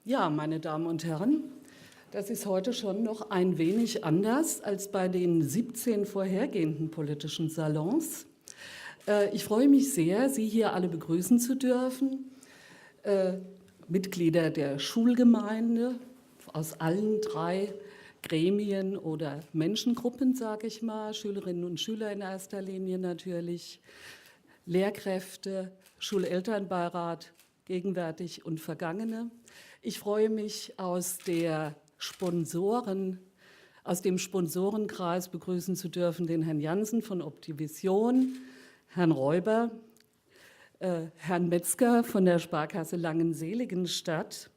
Ja, meine Damen und Herren, das ist heute schon noch ein wenig anders als bei den 17 vorhergehenden politischen Salons. Ich freue mich sehr, Sie hier alle begrüßen zu dürfen, Mitglieder der Schulgemeinde aus allen 3 Gremien oder Menschengruppen, sage ich mal, Schülerinnen und Schüler in erster Linie natürlich, Lehrkräfte, Schulelternbeirat, gegenwärtig und vergangene. Ich freue mich, aus dem Sponsorenkreis begrüßen zu dürfen den Herrn Jansen von Optivision, Herrn Räuber, Herrn Metzger von der Sparkasse Langen-Seligenstadt.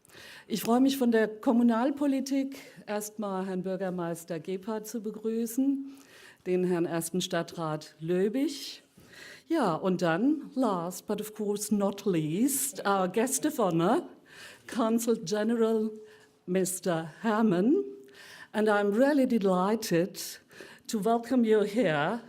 Ich freue mich von der Kommunalpolitik erstmal Herrn Bürgermeister Gebhardt zu begrüßen, den Herrn ersten Stadtrat Löbig. Ja, und dann, last but of course not least, our guest of honor, Consul General Mr. Herman. And I'm really delighted to welcome you here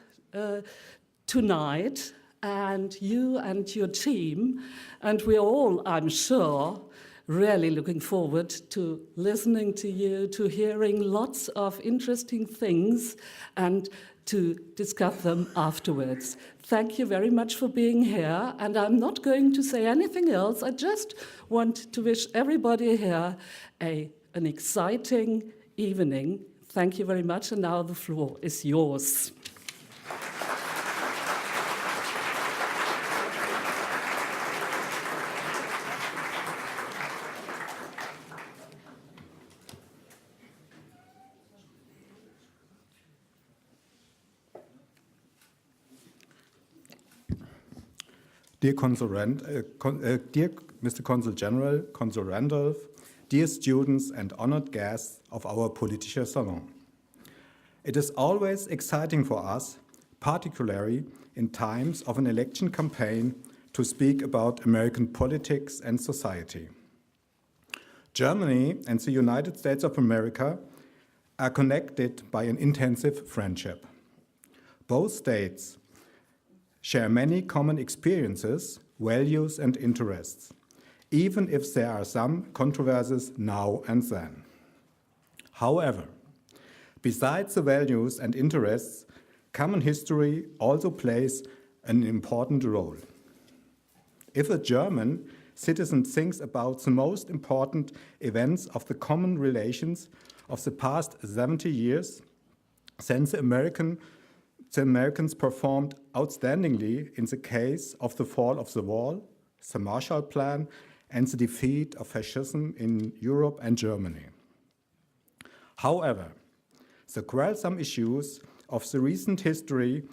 tonight, and you and your team. And we're all, I'm sure, really looking forward to listening to you, to hearing lots of interesting things and to discuss them afterwards. Thank you very much for being here, and I'm not going to say anything else. I just want to wish everybody here an exciting evening. Thank you very much, and now the floor is yours. Dear Mr. Consul General, Consul Randolph, dear students and honored guests of our Politischer Salon. It is always exciting for us, particularly in times of an election campaign, to speak about American politics and society. Germany and the United States of America are connected by an intensive friendship. Both states share many common experiences, values, and interests, even if there are some controversies now and then. However, besides the values and interests, common history also plays an important role. If a German citizen thinks about the most important events of the common relations of the past 70 years, then the Americans performed outstandingly in the case of the fall of the wall, the Marshall Plan, and the defeat of fascism in Europe and Germany. However, the quarrelsome issues of the recent history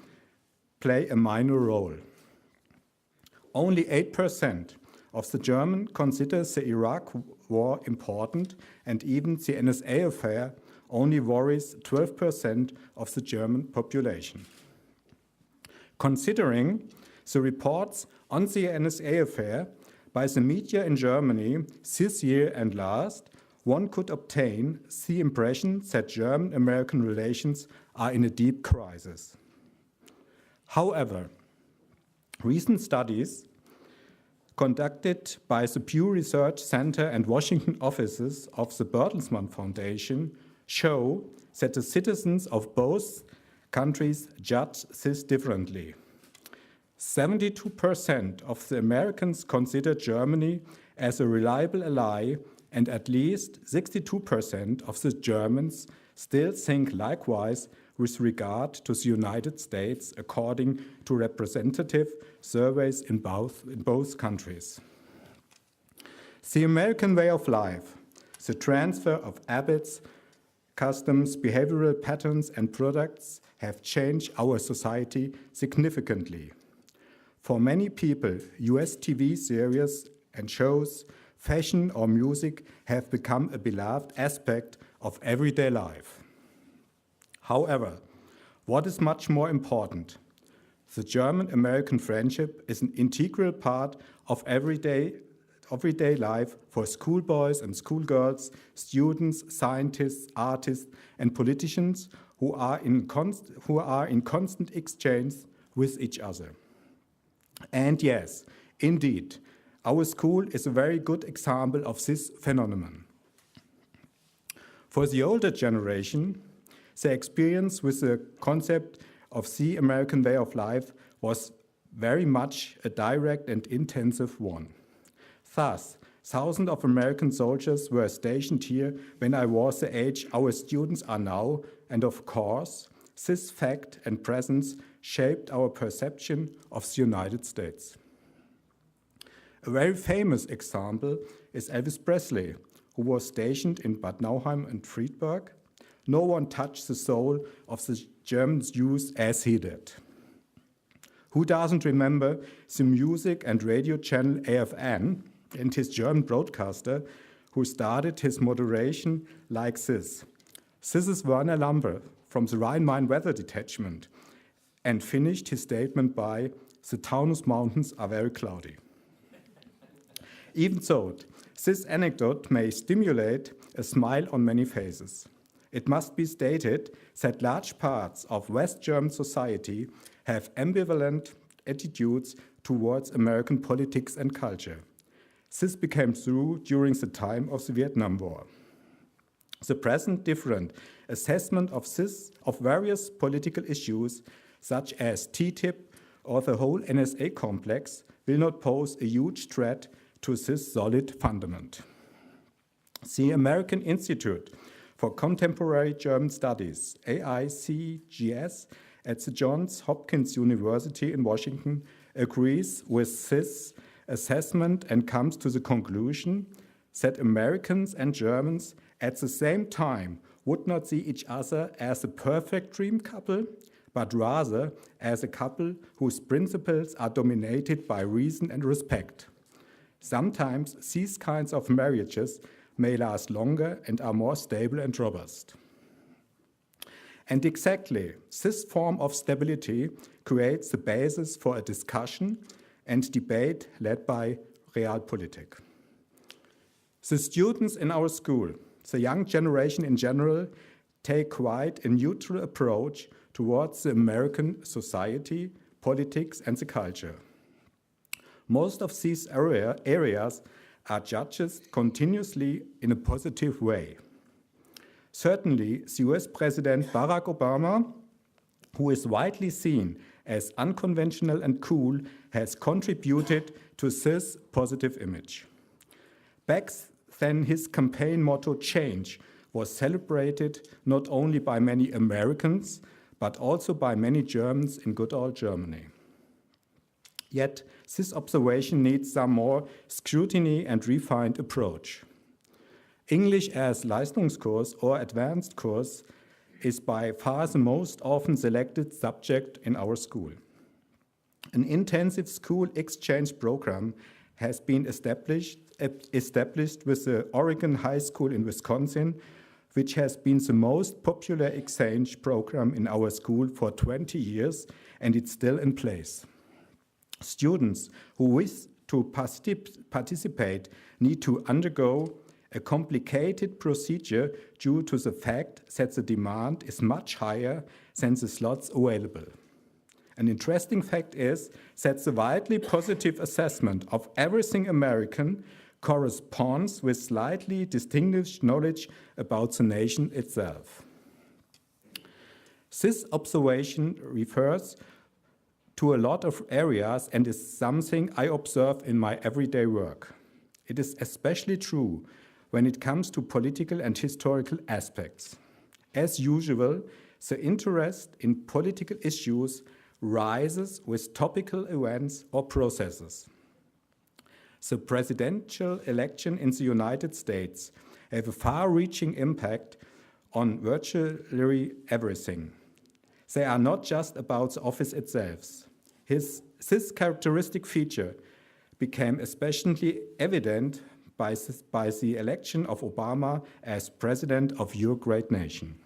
play a minor role. Only 8% of the Germans consider the Iraq War important, and even the NSA affair only worries 12% of the German population. Considering the reports on the NSA affair by the media in Germany this year and last, one could obtain the impression that German-American relations are in a deep crisis. However, recent studies conducted by the Pew Research Center and Washington offices of the Bertelsmann Foundation show that the citizens of both countries judge this differently. 72% of the Americans consider Germany as a reliable ally, and at least 62% of the Germans still think likewise with regard to the United States, according to representative surveys in both countries. The American way of life, the transfer of habits, customs, behavioral patterns, and products have changed our society significantly. For many people, US TV series and shows, fashion or music have become a beloved aspect of everyday life. However, what is much more important? The German-American friendship is an integral part of everyday life for schoolboys and schoolgirls, students, scientists, artists, and politicians who are in constant exchange with each other. And yes, indeed, Our school is a very good example of this phenomenon. For the older generation, the experience with the concept of the American way of life was very much a direct and intensive one. Thus, thousands of American soldiers were stationed here when I was the age our students are now, and of course, this fact and presence shaped our perception of the United States. A very famous example is Elvis Presley, who was stationed in Bad Nauheim and Friedberg. No one touched the soul of the German Jews as he did. Who doesn't remember the music and radio channel AFN and his German broadcaster, who started his moderation like this? This is Werner Lampe from the Rhine-Main Weather Detachment, and finished his statement by, "The Taunus Mountains are very cloudy." Even so, this anecdote may stimulate a smile on many faces. It must be stated that large parts of West German society have ambivalent attitudes towards American politics and culture. This became true during the time of the Vietnam War. The present different assessment of various political issues, such as TTIP or the whole NSA complex, will not pose a huge threat to this solid fundament. The American Institute for Contemporary German Studies, AICGS, at the Johns Hopkins University in Washington, agrees with this assessment and comes to the conclusion that Americans and Germans at the same time would not see each other as a perfect dream couple, but rather as a couple whose principles are dominated by reason and respect. Sometimes these kinds of marriages may last longer and are more stable and robust. And exactly this form of stability creates the basis for a discussion and debate led by Realpolitik. The students in our school, the young generation in general, take quite a neutral approach towards the American society, politics, and the culture. Most of these areas are judged continuously in a positive way. Certainly, the US President Barack Obama, who is widely seen as unconventional and cool, has contributed to this positive image. Back then, his campaign motto, "Change," was celebrated not only by many Americans, but also by many Germans in good old Germany. Yet, this observation needs some more scrutiny and refined approach. English as Leistungskurs or advanced course is by far the most often selected subject in our school. An intensive school exchange program has been established with the Oregon High School in Wisconsin, which has been the most popular exchange program in our school for 20 years, and it's still in place. Students who wish to participate need to undergo a complicated procedure due to the fact that the demand is much higher than the slots available. An interesting fact is that the widely positive assessment of everything American corresponds with slightly distinguished knowledge about the nation itself. This observation refers to a lot of areas and is something I observe in my everyday work. It is especially true when it comes to political and historical aspects. As usual, the interest in political issues rises with topical events or processes. The presidential election in the United States have a far-reaching impact on virtually everything. They are not just about the office itself. This characteristic feature became especially evident by the election of Obama as president of your great nation.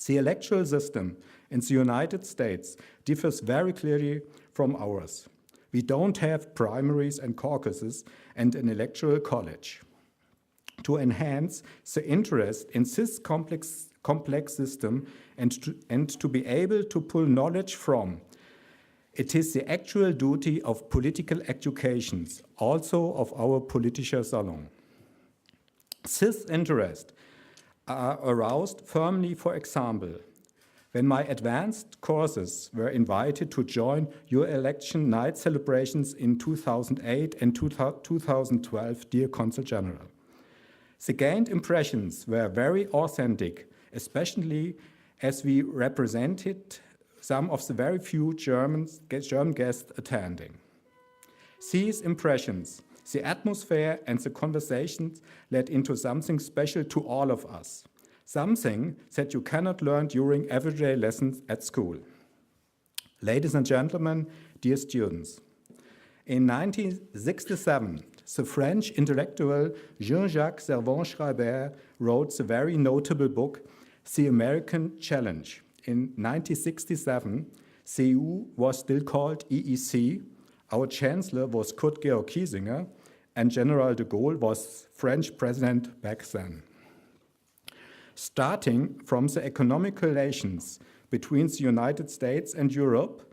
The electoral system in the United States differs very clearly from ours. We don't have primaries and caucuses and an electoral college. To enhance the interest in this complex system and to be able to pull knowledge from, it is the actual duty of political education also of our Politischer Salon. This interest are aroused firmly, for example, when my advanced courses were invited to join your election night celebrations in 2008 and 2012, dear Consul General. The gained impressions were very authentic, especially as we represented some of the very few German guests attending. These impressions, the atmosphere and the conversations led into something special to all of us, something that you cannot learn during everyday lessons at school. Ladies and gentlemen, dear students, in 1967, the French intellectual Jean-Jacques Servan-Schreiber wrote the very notable book, The American Challenge. In 1967, CEU was still called EEC, our chancellor was Kurt Georg Kiesinger, and General de Gaulle was French president back then. Starting from the economic relations between the United States and Europe,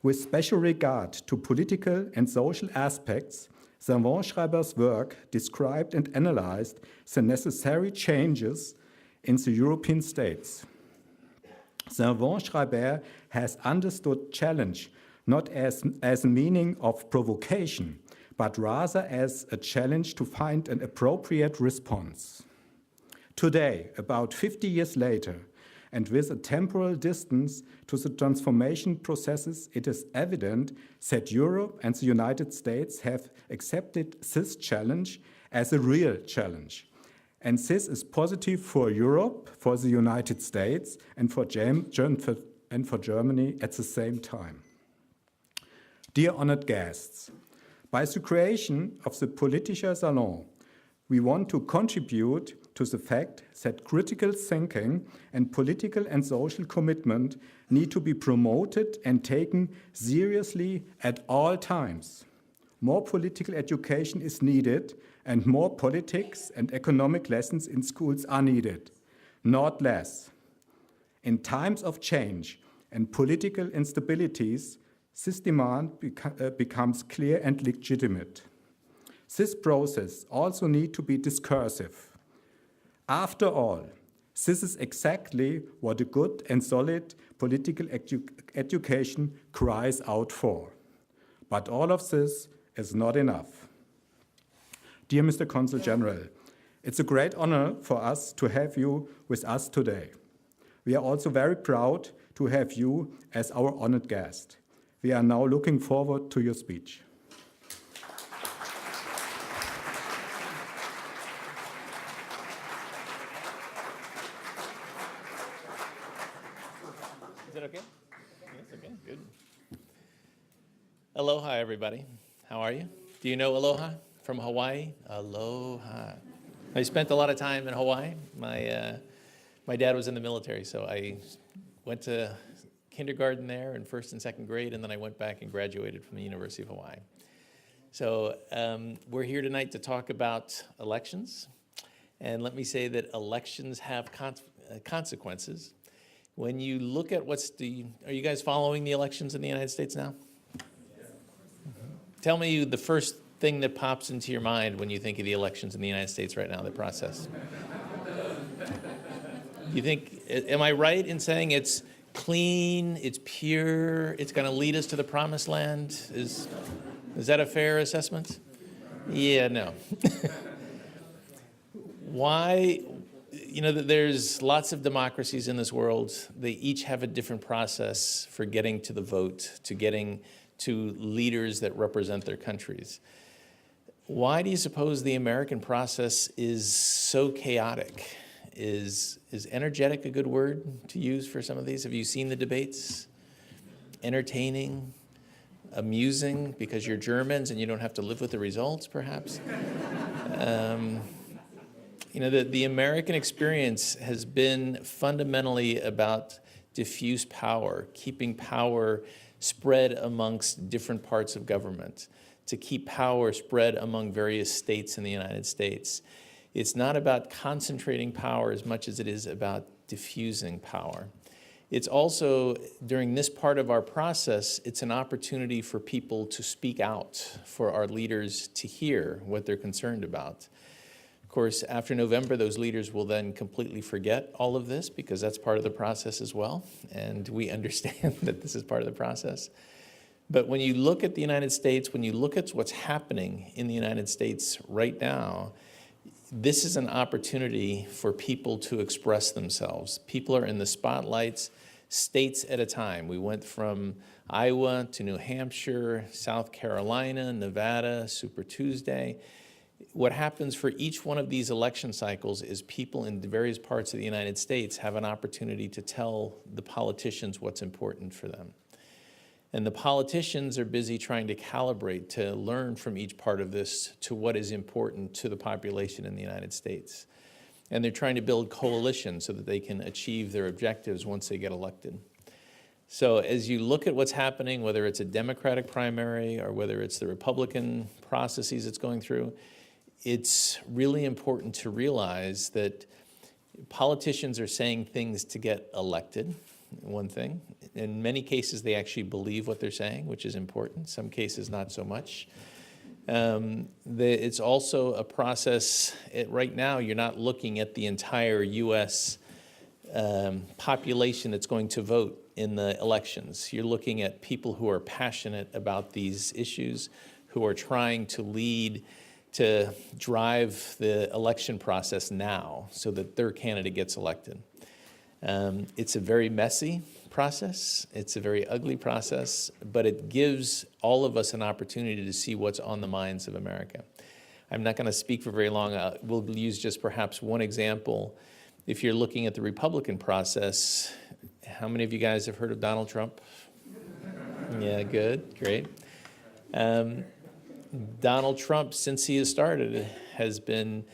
with special regard to political and social aspects, Servan-Schreiber's work described and analyzed the necessary changes in the European states. Servan-Schreiber has understood challenge not as a meaning of provocation, but rather as a challenge to find an appropriate response. Today, about 50 years later, and with a temporal distance to the transformation processes, it is evident that Europe and the United States have accepted this challenge as a real challenge. And this is positive for Europe, for the United States, and for Germany at the same time. Dear honored guests, by the creation of the Politischer Salon, we want to contribute to the fact that critical thinking and political and social commitment need to be promoted and taken seriously at all times. More political education is needed, and more politics and economic lessons in schools are needed, not less. In times of change and political instabilities, this demand becomes clear and legitimate. This process also needs to be discursive. After all, this is exactly what a good and solid political education cries out for. But all of this is not enough. Dear Mr. Consul General, it's a great honor for us to have you with us today. We are also very proud to have you as our honored guest. We are now looking forward to your speech. Is that okay? Yes, okay, good. Aloha, everybody. How are you? Do you know aloha from Hawaii? Aloha. I spent a lot of time in Hawaii. My dad was in the military, so I went to kindergarten there in first and second grade, and then I went back and graduated from the University of Hawaii. So we're here tonight to talk about elections. And let me say that elections have consequences. When you look at are you guys following the elections in the United States now? Tell me the first thing that pops into your mind when you think of the elections in the United States right now, the process. You think, am I right in saying it's clean, it's pure, it's going to lead us to the promised land? Is that a fair assessment? Yeah, no. Why? You know, there's lots of democracies in this world. They each have a different process for getting to the vote, to getting to leaders that represent their countries. Why do you suppose the American process is so chaotic? Is energetic a good word to use for some of these? Have you seen the debates? Entertaining, amusing, because you're Germans and you don't have to live with the results, perhaps? You know, the American experience has been fundamentally about diffuse power, keeping power spread amongst different parts of government, to keep power spread among various states in the United States. It's not about concentrating power as much as it is about diffusing power. It's also, during this part of our process, it's an opportunity for people to speak out, for our leaders to hear what they're concerned about. Of course, after November, those leaders will then completely forget all of this because that's part of the process as well, and we understand that this is part of the process. But when you look at the United States, when you look at what's happening in the United States right now, this is an opportunity for people to express themselves. People are in the spotlights, states at a time. We went from Iowa to New Hampshire, South Carolina, Nevada, Super Tuesday. What happens for each one of these election cycles is people in various parts of the United States have an opportunity to tell the politicians what's important for them. And the politicians are busy trying to calibrate, to learn from each part of this to what is important to the population in the United States. And they're trying to build coalitions so that they can achieve their objectives once they get elected. So as you look at what's happening, whether it's a Democratic primary or whether it's the Republican processes it's going through, it's really important to realize that politicians are saying things to get elected, one thing. In many cases, they actually believe what they're saying, which is important. Some cases, not so much. It's also a process, right now, you're not looking at the entire U.S. Population that's going to vote in the elections. You're looking at people who are passionate about these issues, who are trying to lead, to drive the election process now so that their candidate gets elected. It's a very messy process. It's a very ugly process, but it gives all of us an opportunity to see what's on the minds of America. I'm not going to speak for very long. We'll use just perhaps one example. If you're looking at the Republican process, how many of you guys have heard of Donald Trump? Yeah, good, great. Donald Trump, since he has started, has been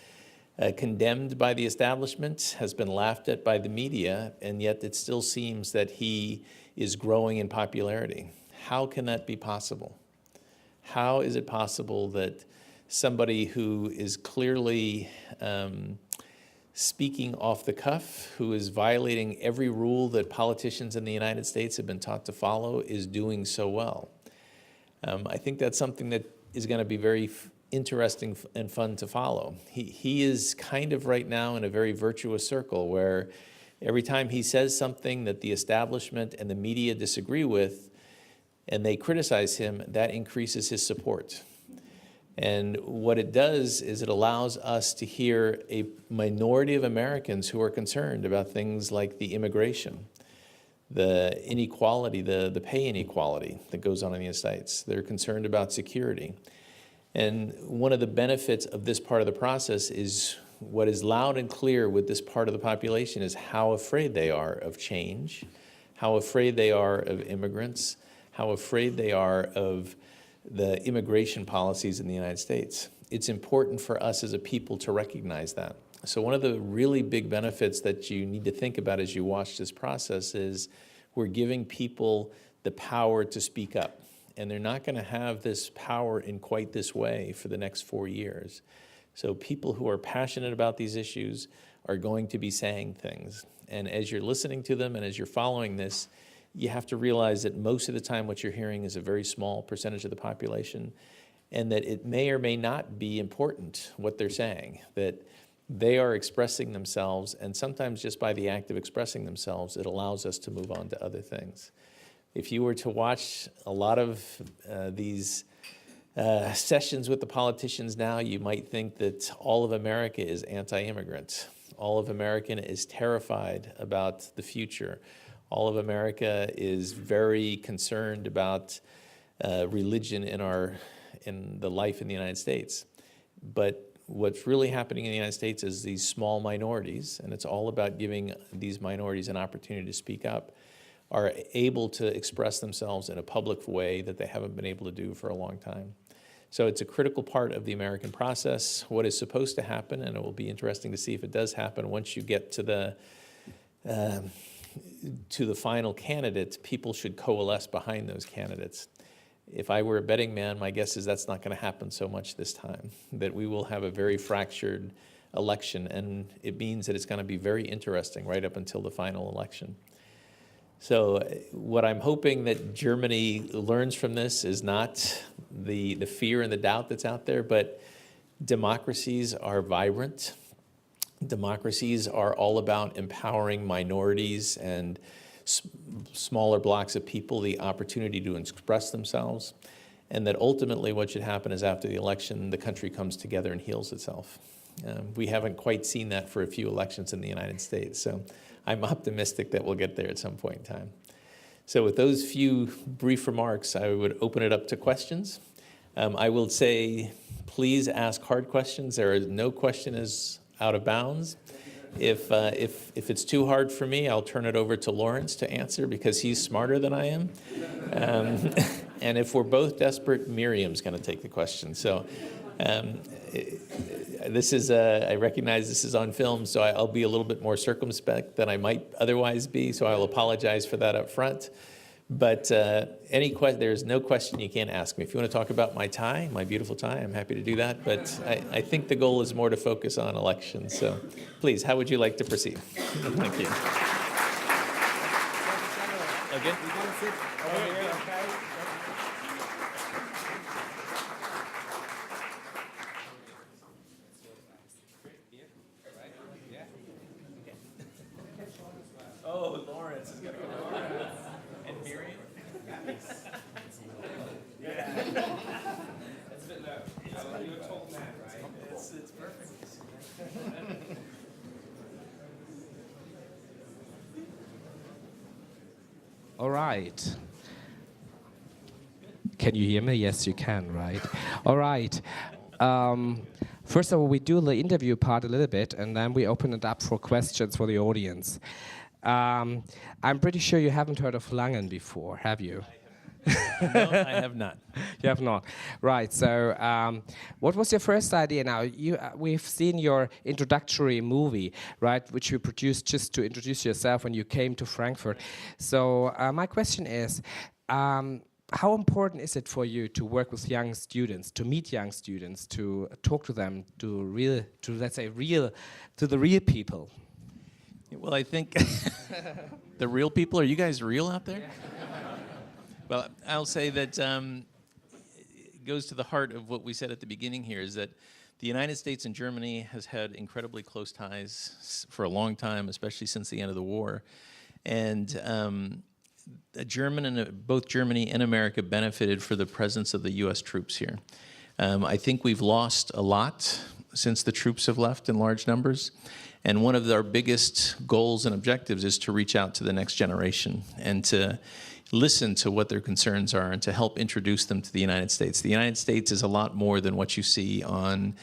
condemned by the establishment, has been laughed at by the media, and yet it still seems that he is growing in popularity. How can that be possible? How is it possible that somebody who is clearly speaking off the cuff, who is violating every rule that politicians in the United States have been taught to follow, is doing so well? I think that's something that is going to be very interesting and fun to follow. He is kind of right now in a very virtuous circle where every time he says something that the establishment and the media disagree with and they criticize him, that increases his support. And what it does is it allows us to hear a minority of Americans who are concerned about things like the immigration, the inequality, the pay inequality that goes on in the United States. They're concerned about security. And one of the benefits of this part of the process is what is loud and clear with this part of the population is how afraid they are of change, how afraid they are of immigrants, how afraid they are of the immigration policies in the United States. It's important for us as a people to recognize that. So one of the really big benefits that you need to think about as you watch this process is we're giving people the power to speak up. And they're not going to have this power in quite this way for the next 4 years. So people who are passionate about these issues are going to be saying things. And as you're listening to them and as you're following this, you have to realize that most of the time what you're hearing is a very small percentage of the population, and that it may or may not be important what they're saying, that they are expressing themselves, and sometimes just by the act of expressing themselves, it allows us to move on to other things. If you were to watch a lot of these sessions with the politicians now, you might think that all of America is anti-immigrant. All of America is terrified about the future. All of America is very concerned about religion in the life in the United States. But what's really happening in the United States is these small minorities, and it's all about giving these minorities an opportunity to speak up, are able to express themselves in a public way that they haven't been able to do for a long time. So it's a critical part of the American process. What is supposed to happen, and it will be interesting to see if it does happen, once you get to the final candidate, people should coalesce behind those candidates. If I were a betting man, my guess is that's not going to happen so much this time, that we will have a very fractured election, and it means that it's going to be very interesting right up until the final election. So what I'm hoping that Germany learns from this is not the fear and the doubt that's out there, but democracies are vibrant. Democracies are all about empowering minorities and smaller blocks of people the opportunity to express themselves, and that ultimately what should happen is after the election, the country comes together and heals itself. We haven't quite seen that for a few elections in the United States, so I'm optimistic that we'll get there at some point in time. So with those few brief remarks, I would open it up to questions. I will say, please ask hard questions. There is no question is out of bounds. If it's too hard for me, I'll turn it over to Lawrence to answer because he's smarter than I am. And if we're both desperate, Miriam's going to take the question. So this is, I recognize this is on film, so I'll be a little bit more circumspect than I might otherwise be, so I'll apologize for that up front. But there's no question you can't ask me. If you want to talk about my tie, my beautiful tie, I'm happy to do that. But I think the goal is more to focus on elections. So please, how would you like to proceed? Thank you. Okay. Oh, Lawrence is going to go. And Miriam? Yeah. That's a bit low. You're a tall man, right? It's perfect. All right. Can you hear me? Yes, you can, right? All right. First of all, we do the interview part a little bit, and then we open it up for questions for the audience. I'm pretty sure you haven't heard of Langen before, have you? No, I have not. You have not. Right, so what was your first idea now? We've seen your introductory movie, right, which you produced just to introduce yourself when you came to Frankfurt. So my question is, how important is it for you to work with young students, to meet young students, to talk to them, to the real people? Well, I think the real people, are you guys real out there? Well, I'll say that it goes to the heart of what we said at the beginning here, is that the United States and Germany has had incredibly close ties for a long time, especially since the end of the war. And both Germany and America benefited for the presence of the U.S. troops here. I think we've lost a lot since the troops have left in large numbers. And one of our biggest goals and objectives is to reach out to the next generation and to listen to what their concerns are and to help introduce them to the United States. The United States is a lot more than what you see on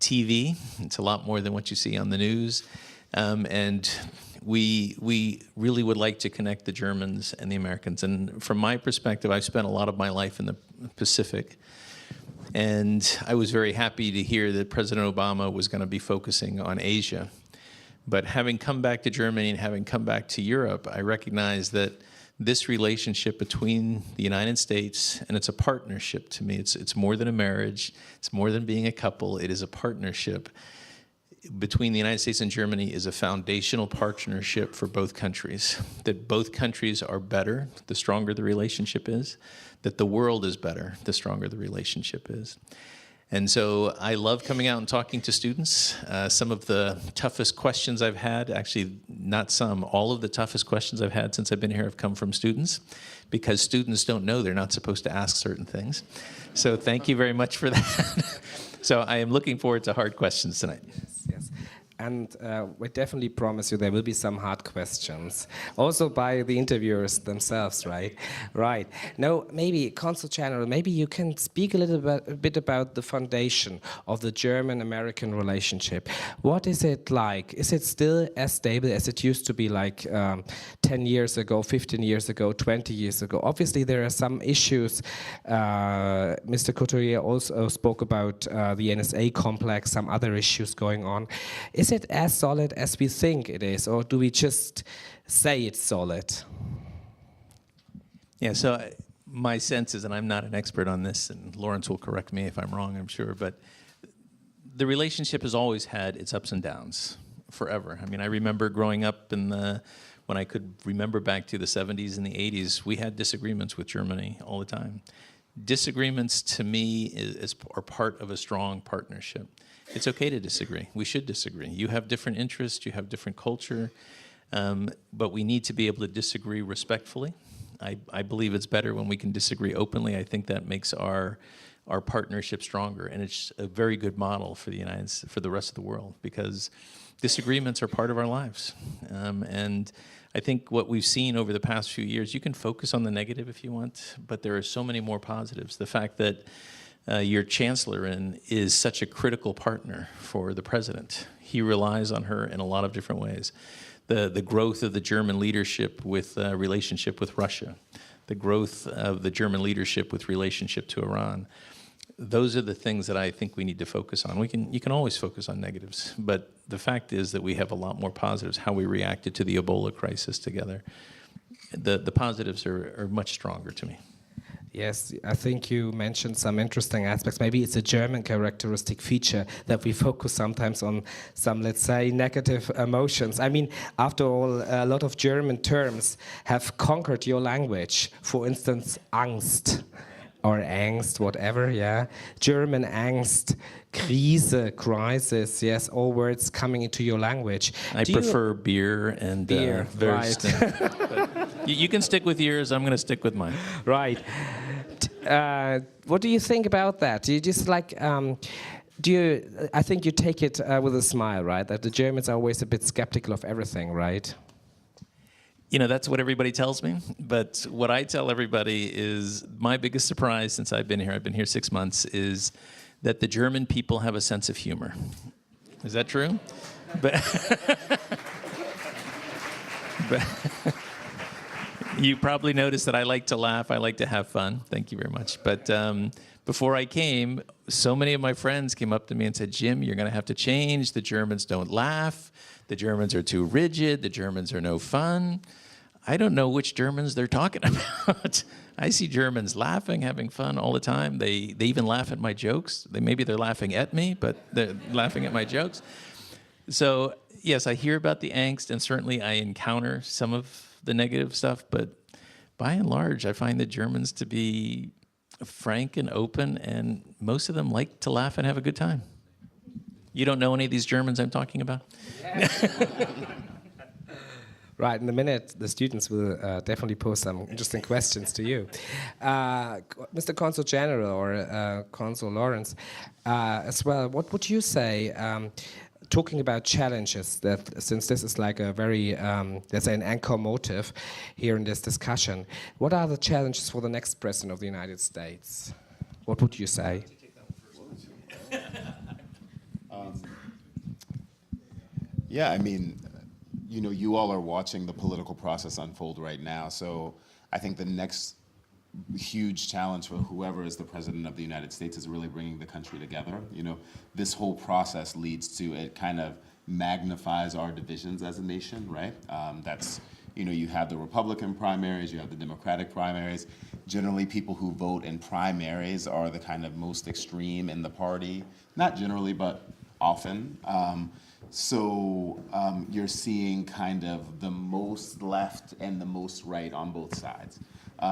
TV. It's a lot more than what you see on the news. And we really would like to connect the Germans and the Americans. And from my perspective, I've spent a lot of my life in the Pacific. And I was very happy to hear that President Obama was going to be focusing on Asia. But having come back to Germany and having come back to Europe, I recognize that this relationship between the United States, and it's a partnership to me. It's more than a marriage. It's more than being a couple. It is a partnership between the United States and Germany is a foundational partnership for both countries. That both countries are better, the stronger the relationship is. That the world is better, the stronger the relationship is. And so I love coming out and talking to students. Some of the toughest questions I've had, actually not some, all of the toughest questions I've had since I've been here have come from students, because students don't know they're not supposed to ask certain things. So thank you very much for that. So I am looking forward to hard questions tonight. Yes. And we definitely promise you there will be some hard questions, also by the interviewers themselves, right? Right. Now, maybe, Consul General, maybe you can speak a bit about the foundation of the German-American relationship. What is it like? Is it still as stable as it used to be like 10 years ago, 15 years ago, 20 years ago? Obviously, there are some issues. Mr. Couturier also spoke about the NSA complex, some other issues going on. Is it as solid as we think it is, or do we just say it's solid? Yeah, so my sense is, and I'm not an expert on this, and Lawrence will correct me if I'm wrong, I'm sure, but the relationship has always had its ups and downs forever. I mean, I remember growing up in the when I could remember back to the 70s and the 80s, we had disagreements with Germany all the time. Disagreements, to me, are part of a strong partnership. It's okay to disagree. We should disagree. You have different interests, you have different culture, but we need to be able to disagree respectfully. I believe it's better when we can disagree openly. I think that makes our partnership stronger, and it's a very good model for the rest of the world, because disagreements are part of our lives. And I think what we've seen over the past few years, you can focus on the negative if you want, but there are so many more positives. The fact that your chancellor is such a critical partner for the president. He relies on her in a lot of different ways. The growth of the German leadership with relationship with Russia, the growth of the German leadership with relationship to Iran. Those are the things that I think we need to focus on. You can always focus on negatives, but the fact is that we have a lot more positives, how we reacted to the Ebola crisis together. The positives are much stronger to me. Yes, I think you mentioned some interesting aspects. Maybe it's a German characteristic feature that we focus sometimes on some, let's say, negative emotions. I mean, after all, a lot of German terms have conquered your language. For instance, Angst. Or angst, whatever, yeah. German angst, Krise, crisis, yes, all words coming into your language. I prefer beer and right. But you can stick with yours, I'm going to stick with mine. Right. What do you think about that? Do you just like, I think you take it with a smile, right? That the Germans are always a bit skeptical of everything, right? You know, that's what everybody tells me, but what I tell everybody is my biggest surprise since I've been here 6 months, is that the German people have a sense of humor. Is that true? But you probably noticed that I like to laugh, I like to have fun. Thank you very much. But before I came, so many of my friends came up to me and said, Jim, you're going to have to change. The Germans don't laugh. The Germans are too rigid. The Germans are no fun. I don't know which Germans they're talking about. I see Germans laughing, having fun all the time. They even laugh at my jokes. Maybe they're laughing at me, but they're laughing at my jokes. So, yes, I hear about the angst, and certainly I encounter some of the negative stuff, but by and large, I find the Germans to be frank and open, and most of them like to laugh and have a good time. You don't know any of these Germans I'm talking about? Right, in a minute, the students will definitely pose some interesting questions to you. Mr. Consul General or Consul Lawrence, as well, what would you say, talking about challenges, that since this is like a very, let's say, an anchor motive here in this discussion, what are the challenges for the next President of the United States? What would you say? Yeah, I mean, you know, you all are watching the political process unfold right now. So I think the next huge challenge for whoever is the president of the United States is really bringing the country together. You know, this whole process leads to, it kind of magnifies our divisions as a nation, right? That's, you know, you have the Republican primaries, you have the Democratic primaries. Generally, people who vote in primaries are the kind of most extreme in the party. Not generally, but often. So you're seeing kind of the most left and the most right on both sides.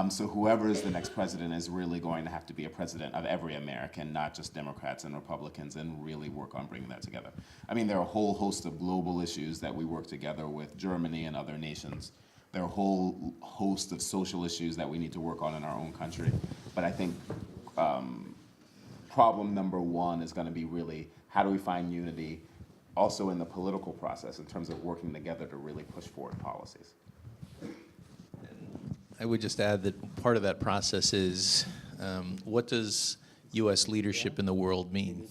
So whoever is the next president is really going to have to be a president of every American, not just Democrats and Republicans, and really work on bringing that together. I mean, there are a whole host of global issues that we work together with Germany and other nations. There are a whole host of social issues that we need to work on in our own country. But I think problem number one is going to be really, how do we find unity also in the political process in terms of working together to really push forward policies? I would just add that part of that process is what does U.S. leadership in the world mean?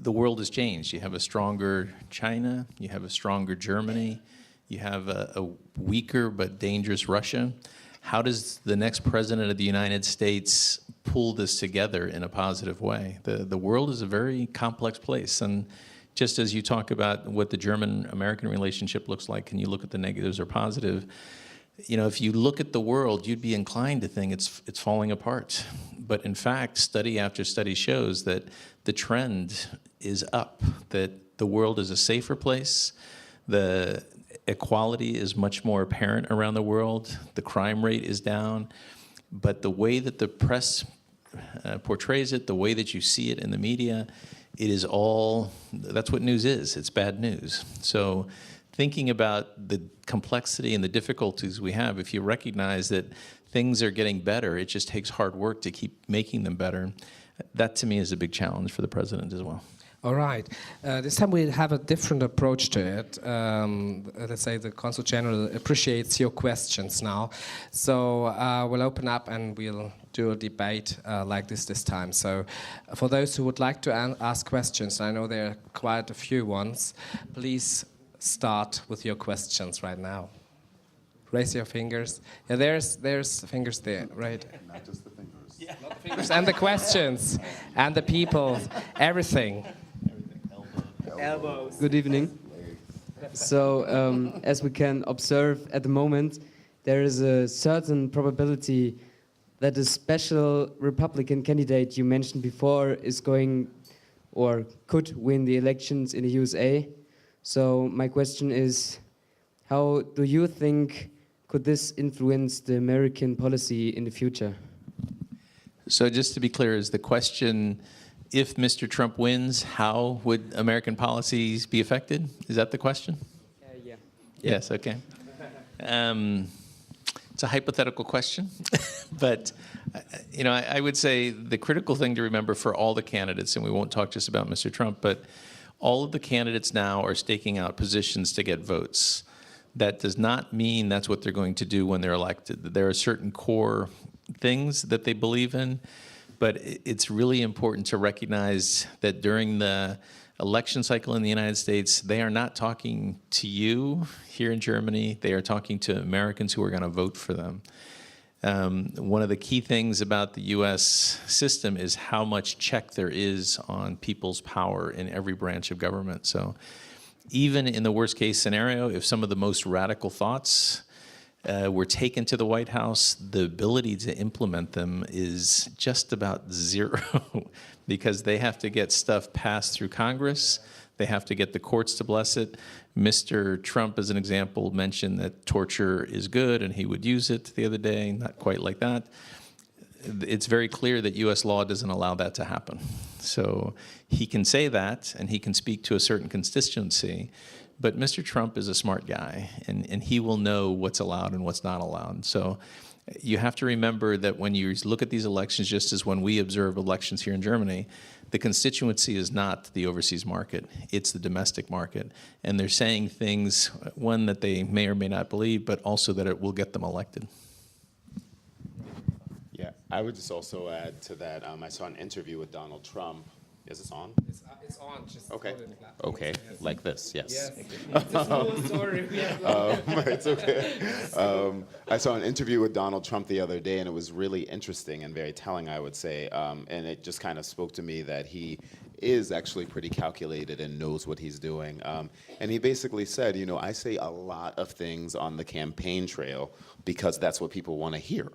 The world has changed. You have a stronger China, you have a stronger Germany, you have a weaker but dangerous Russia. How does the next president of the United States pull this together in a positive way? The world is a very complex place, and just as you talk about what the German-American relationship looks like, and you look at the negatives or positive, you know, if you look at the world, you'd be inclined to think it's falling apart. But in fact, study after study shows that the trend is up, that the world is a safer place. equality is much more apparent around the world. The crime rate is down. But the way that the press portrays it, the way that you see it in the media, it is all, that's what news is. It's bad news. So thinking about the complexity and the difficulties we have, if you recognize that things are getting better, it just takes hard work to keep making them better. That, to me, is a big challenge for the president as well. All right. This time we have a different approach to it. Let's say the Consul General appreciates your questions now. So we'll open up and we'll do a debate like this time. So for those who would like to ask questions, I know there are quite a few ones, please start with your questions right now. Raise your fingers. Yeah, there's fingers there, right? Not just the fingers. Yeah. Not the fingers, and the questions, and the people, everything. Elbows. Good evening. So, as we can observe at the moment, there is a certain probability that a special Republican candidate you mentioned before is going or could win the elections in the USA. So my question is, how do you think could this influence the American policy in the future? So just to be clear, is the question, if Mr. Trump wins, how would American policies be affected? Is that the question? Yeah. Yes, okay. It's a hypothetical question, but I would say the critical thing to remember for all the candidates, and we won't talk just about Mr. Trump, but all of the candidates now are staking out positions to get votes. That does not mean that's what they're going to do when they're elected. There are certain core things that they believe in, but it's really important to recognize that during the election cycle in the United States, they are not talking to you here in Germany. They are talking to Americans who are going to vote for them. One of the key things about the U.S. system is how much check there is on people's power in every branch of government. So even in the worst case scenario, if some of the most radical thoughts were taken to the White House, the ability to implement them is just about zero because they have to get stuff passed through Congress. They have to get the courts to bless it. Mr. Trump, as an example, mentioned that torture is good and he would use it the other day, not quite like that. It's very clear that U.S. law doesn't allow that to happen. So he can say that and he can speak to a certain constituency, but Mr. Trump is a smart guy and he will know what's allowed and what's not allowed. So you have to remember that when you look at these elections, just as when we observe elections here in Germany, the constituency is not the overseas market, it's the domestic market. And they're saying things, one, that they may or may not believe, but also that it will get them elected. Yeah, I would just also add to that, I saw an interview with Donald Trump. Is this on? It's on. Just Okay. hold it flat. Okay, like this, yes. Yes. It's a small story. It's okay. I saw an interview with Donald Trump the other day, and it was really interesting and very telling, I would say. And it just kind of spoke to me that he is actually pretty calculated and knows what he's doing. And he basically said, I say a lot of things on the campaign trail because that's what people want to hear.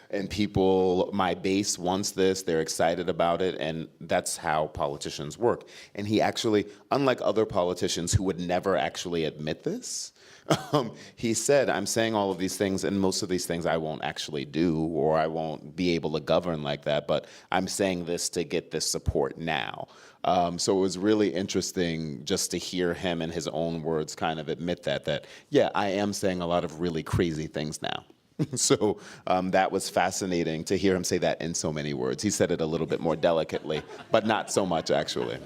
And people, my base wants this, they're excited about it, and that's how politicians work. And he actually, unlike other politicians who would never actually admit this, he said, I'm saying all of these things, and most of these things I won't actually do, or I won't be able to govern like that, but I'm saying this to get this support now. So it was really interesting just to hear him in his own words kind of admit that, yeah, I am saying a lot of really crazy things now. So that was fascinating to hear him say that in so many words. He said it a little bit more delicately, but not so much, actually.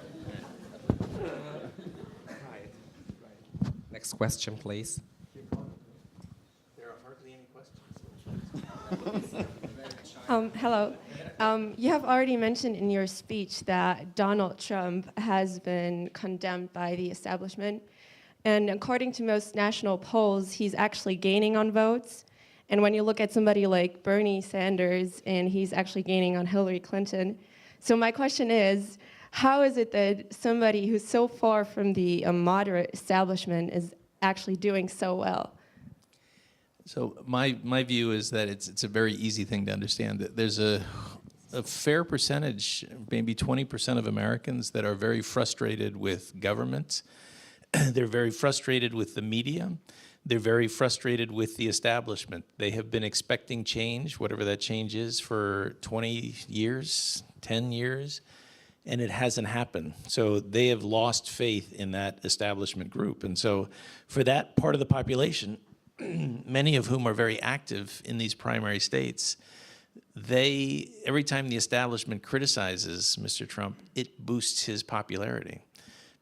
Next question, please. There are hardly any questions. Hello. You have already mentioned in your speech that Donald Trump has been condemned by the establishment. And according to most national polls, he's actually gaining on votes. And when you look at somebody like Bernie Sanders, and he's actually gaining on Hillary Clinton. So my question is, how is it that somebody who's so far from the moderate establishment is actually doing so well? So my view is that it's a very easy thing to understand. That there's a fair percentage, maybe 20% of Americans that are very frustrated with government They're very frustrated with the media. They're very frustrated with the establishment. They have been expecting change, whatever that change is, for 20 years, 10 years, and it hasn't happened. So they have lost faith in that establishment group. And so for that part of the population, many of whom are very active in these primary states, every time the establishment criticizes Mr. Trump, it boosts his popularity,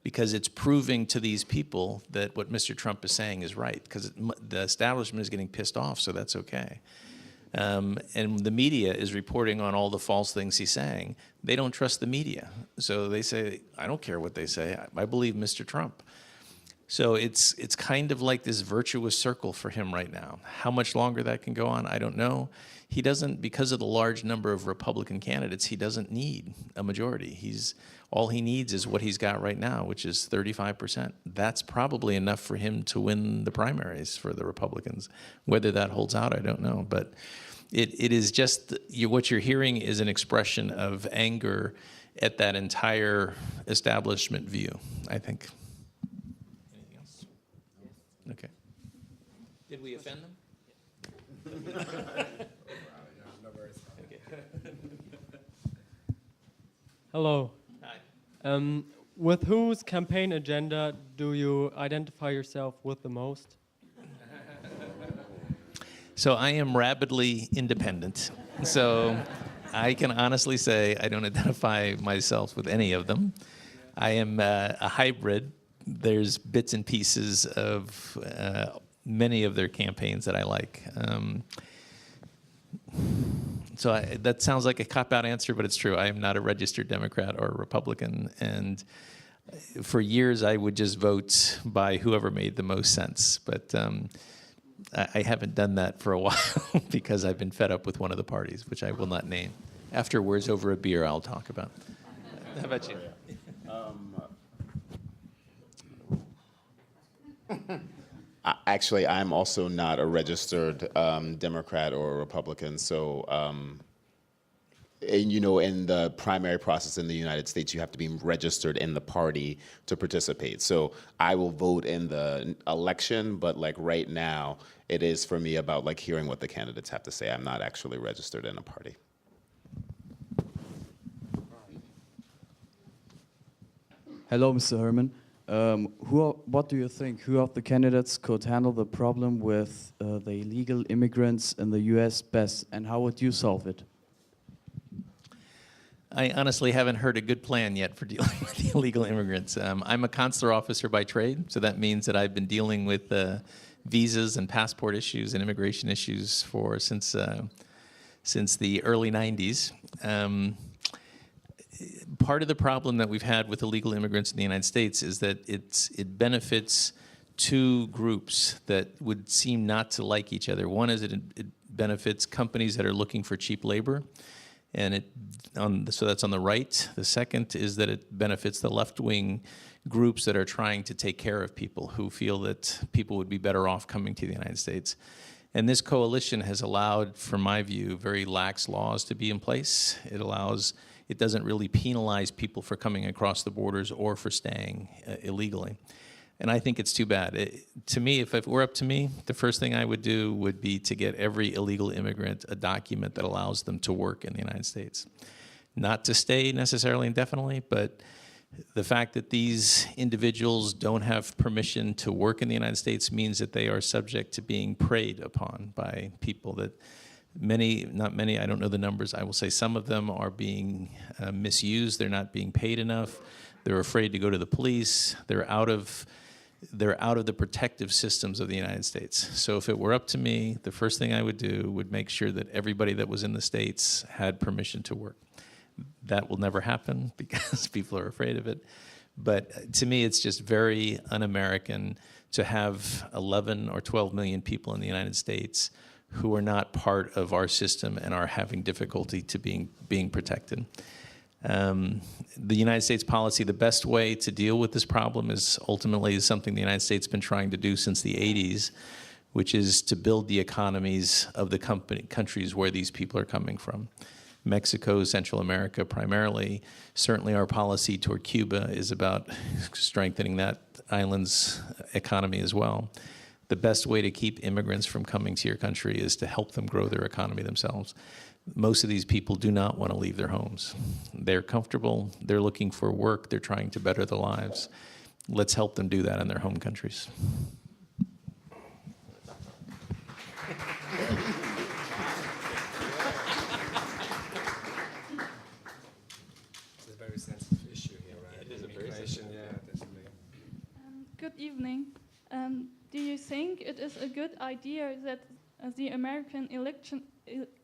because it's proving to these people that what Mr. Trump is saying is right, because the establishment is getting pissed off, so that's okay. And the media is reporting on all the false things he's saying. They don't trust the media. So they say, I don't care what they say, I believe Mr. Trump. So it's kind of like this virtuous circle for him right now. How much longer that can go on, I don't know. He doesn't, because of the large number of Republican candidates, he doesn't need a majority. All he needs is what he's got right now, which is 35%. That's probably enough for him to win the primaries for the Republicans. Whether that holds out, I don't know. But it is just, what you're hearing is an expression of anger at that entire establishment view, I think. Anything else? Okay. Did we offend them? Hello. Hi. With whose campaign agenda do you identify yourself with the most? So I am rabidly independent. So I can honestly say I don't identify myself with any of them. I am a hybrid. There's bits and pieces of many of their campaigns that I like. That sounds like a cop-out answer, but it's true. I am not a registered Democrat or a Republican, and for years I would just vote by whoever made the most sense. But I haven't done that for a while because I've been fed up with one of the parties, which I will not name. Afterwards, over a beer, I'll talk about. How about you? Actually, I'm also not a registered Democrat or Republican. So, and, in the primary process in the United States, you have to be registered in the party to participate. So I will vote in the election, but like right now, it is for me about like hearing what the candidates have to say. I'm not actually registered in a party. Hello, Mr. Herman. What do you think? Who of the candidates could handle the problem with the illegal immigrants in the U.S. best, and how would you solve it? I honestly haven't heard a good plan yet for dealing with the illegal immigrants. I'm a consular officer by trade, so that means that I've been dealing with visas and passport issues and immigration issues since the early 90s. Part of the problem that we've had with illegal immigrants in the United States is that it benefits two groups that would seem not to like each other. One is it benefits companies that are looking for cheap labor, and so that's on the right. The second is that it benefits the left-wing groups that are trying to take care of people who feel that people would be better off coming to the United States. And this coalition has allowed, from my view, very lax laws to be in place. It doesn't really penalize people for coming across the borders or for staying illegally. And I think it's too bad. To me, if it were up to me, the first thing I would do would be to get every illegal immigrant a document that allows them to work in the United States. Not to stay necessarily indefinitely, but the fact that these individuals don't have permission to work in the United States means that they are subject to being preyed upon by people that not many, I don't know the numbers, I will say some of them are being misused, they're not being paid enough, they're afraid to go to the police, they're out of the protective systems of the United States. So if it were up to me, the first thing I would do would make sure that everybody that was in the States had permission to work. That will never happen because people are afraid of it. But to me, it's just very un-American to have 11 or 12 million people in the United States who are not part of our system and are having difficulty to being protected. The United States policy, the best way to deal with this problem is ultimately something the United States has been trying to do since the 80s, which is to build the economies of the countries where these people are coming from. Mexico, Central America primarily. Certainly our policy toward Cuba is about strengthening that island's economy as well. The best way to keep immigrants from coming to your country is to help them grow their economy themselves. Most of these people do not want to leave their homes. They're comfortable, they're looking for work, they're trying to better their lives. Let's help them do that in their home countries. It's a very sensitive issue here, right? It is a very Immigration, yeah, definitely. Good evening. Do you think it is a good idea that the American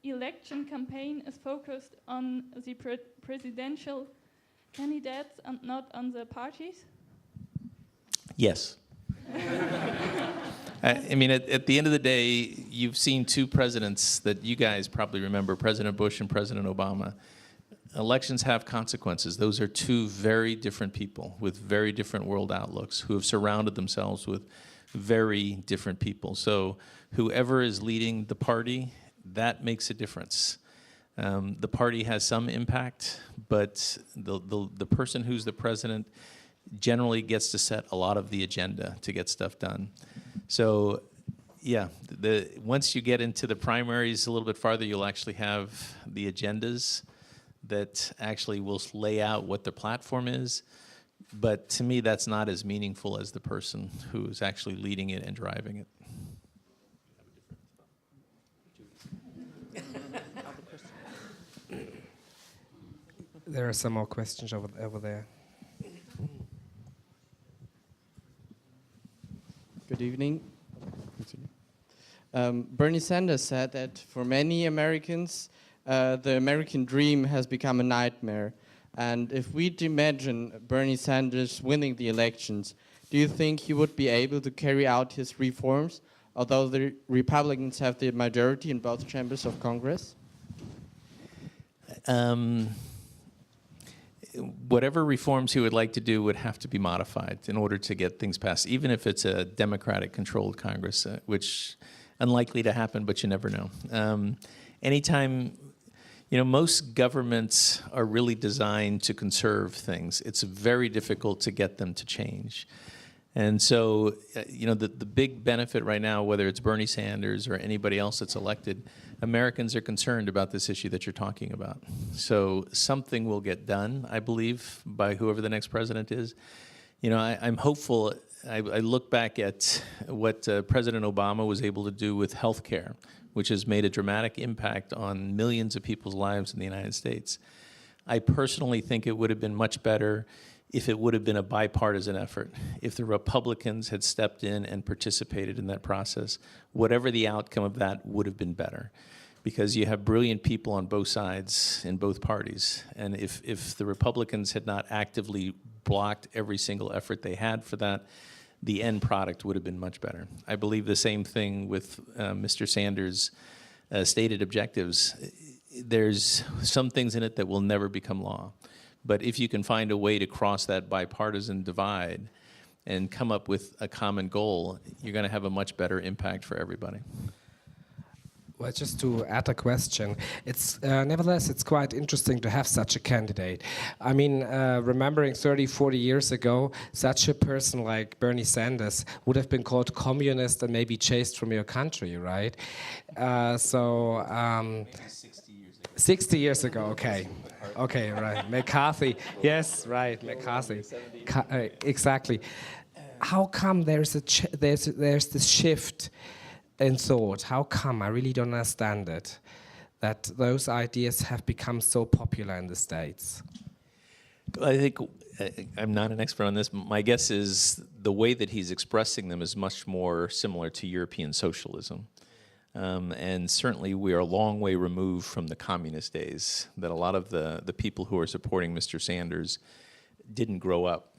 election campaign is focused on the presidential candidates and not on the parties? Yes. I mean, at the end of the day, you've seen two presidents that you guys probably remember, President Bush and President Obama. Elections have consequences. Those are two very different people with very different world outlooks who have surrounded themselves with very different people. So whoever is leading the party, that makes a difference. The party has some impact, but the person who's the president generally gets to set a lot of the agenda to get stuff done. So yeah, once you get into the primaries a little bit farther, you'll actually have the agendas that actually will lay out what the platform is. But to me, that's not as meaningful as the person who is actually leading it and driving it. There are some more questions over there. Good evening. Bernie Sanders said that for many Americans, the American dream has become a nightmare. And if we imagine Bernie Sanders winning the elections, do you think he would be able to carry out his reforms, although the Republicans have the majority in both chambers of Congress? Whatever reforms he would like to do would have to be modified in order to get things passed, even if it's a Democratic-controlled Congress, which unlikely to happen, but you never know. Anytime, most governments are really designed to conserve things. It's very difficult to get them to change. And so, the big benefit right now, whether it's Bernie Sanders or anybody else that's elected, Americans are concerned about this issue that you're talking about. So something will get done, I believe, by whoever the next president is. I'm hopeful. I look back at what President Obama was able to do with health care, which has made a dramatic impact on millions of people's lives in the United States. I personally think it would have been much better if it would have been a bipartisan effort, if the Republicans had stepped in and participated in that process. Whatever the outcome of that would have been better, because you have brilliant people on both sides in both parties. And if the Republicans had not actively blocked every single effort they had for that, the end product would have been much better. I believe the same thing with Mr. Sanders' stated objectives. There's some things in it that will never become law. But if you can find a way to cross that bipartisan divide and come up with a common goal, you're going to have a much better impact for everybody. Well, just to add a question, it's nevertheless, it's quite interesting to have such a candidate. I mean, remembering 30, 40 years ago, such a person like Bernie Sanders would have been called communist and maybe chased from your country, right? Maybe 60 years ago. 60 years ago, okay. Okay, right. McCarthy, yes, right, McCarthy. Exactly. How come there's this shift in thought? How come? I really don't understand it, that those ideas have become so popular in the States. I think, I'm not an expert on this, but my guess is the way that he's expressing them is much more similar to European socialism. And certainly we are a long way removed from the communist days, that a lot of the people who are supporting Mr. Sanders didn't grow up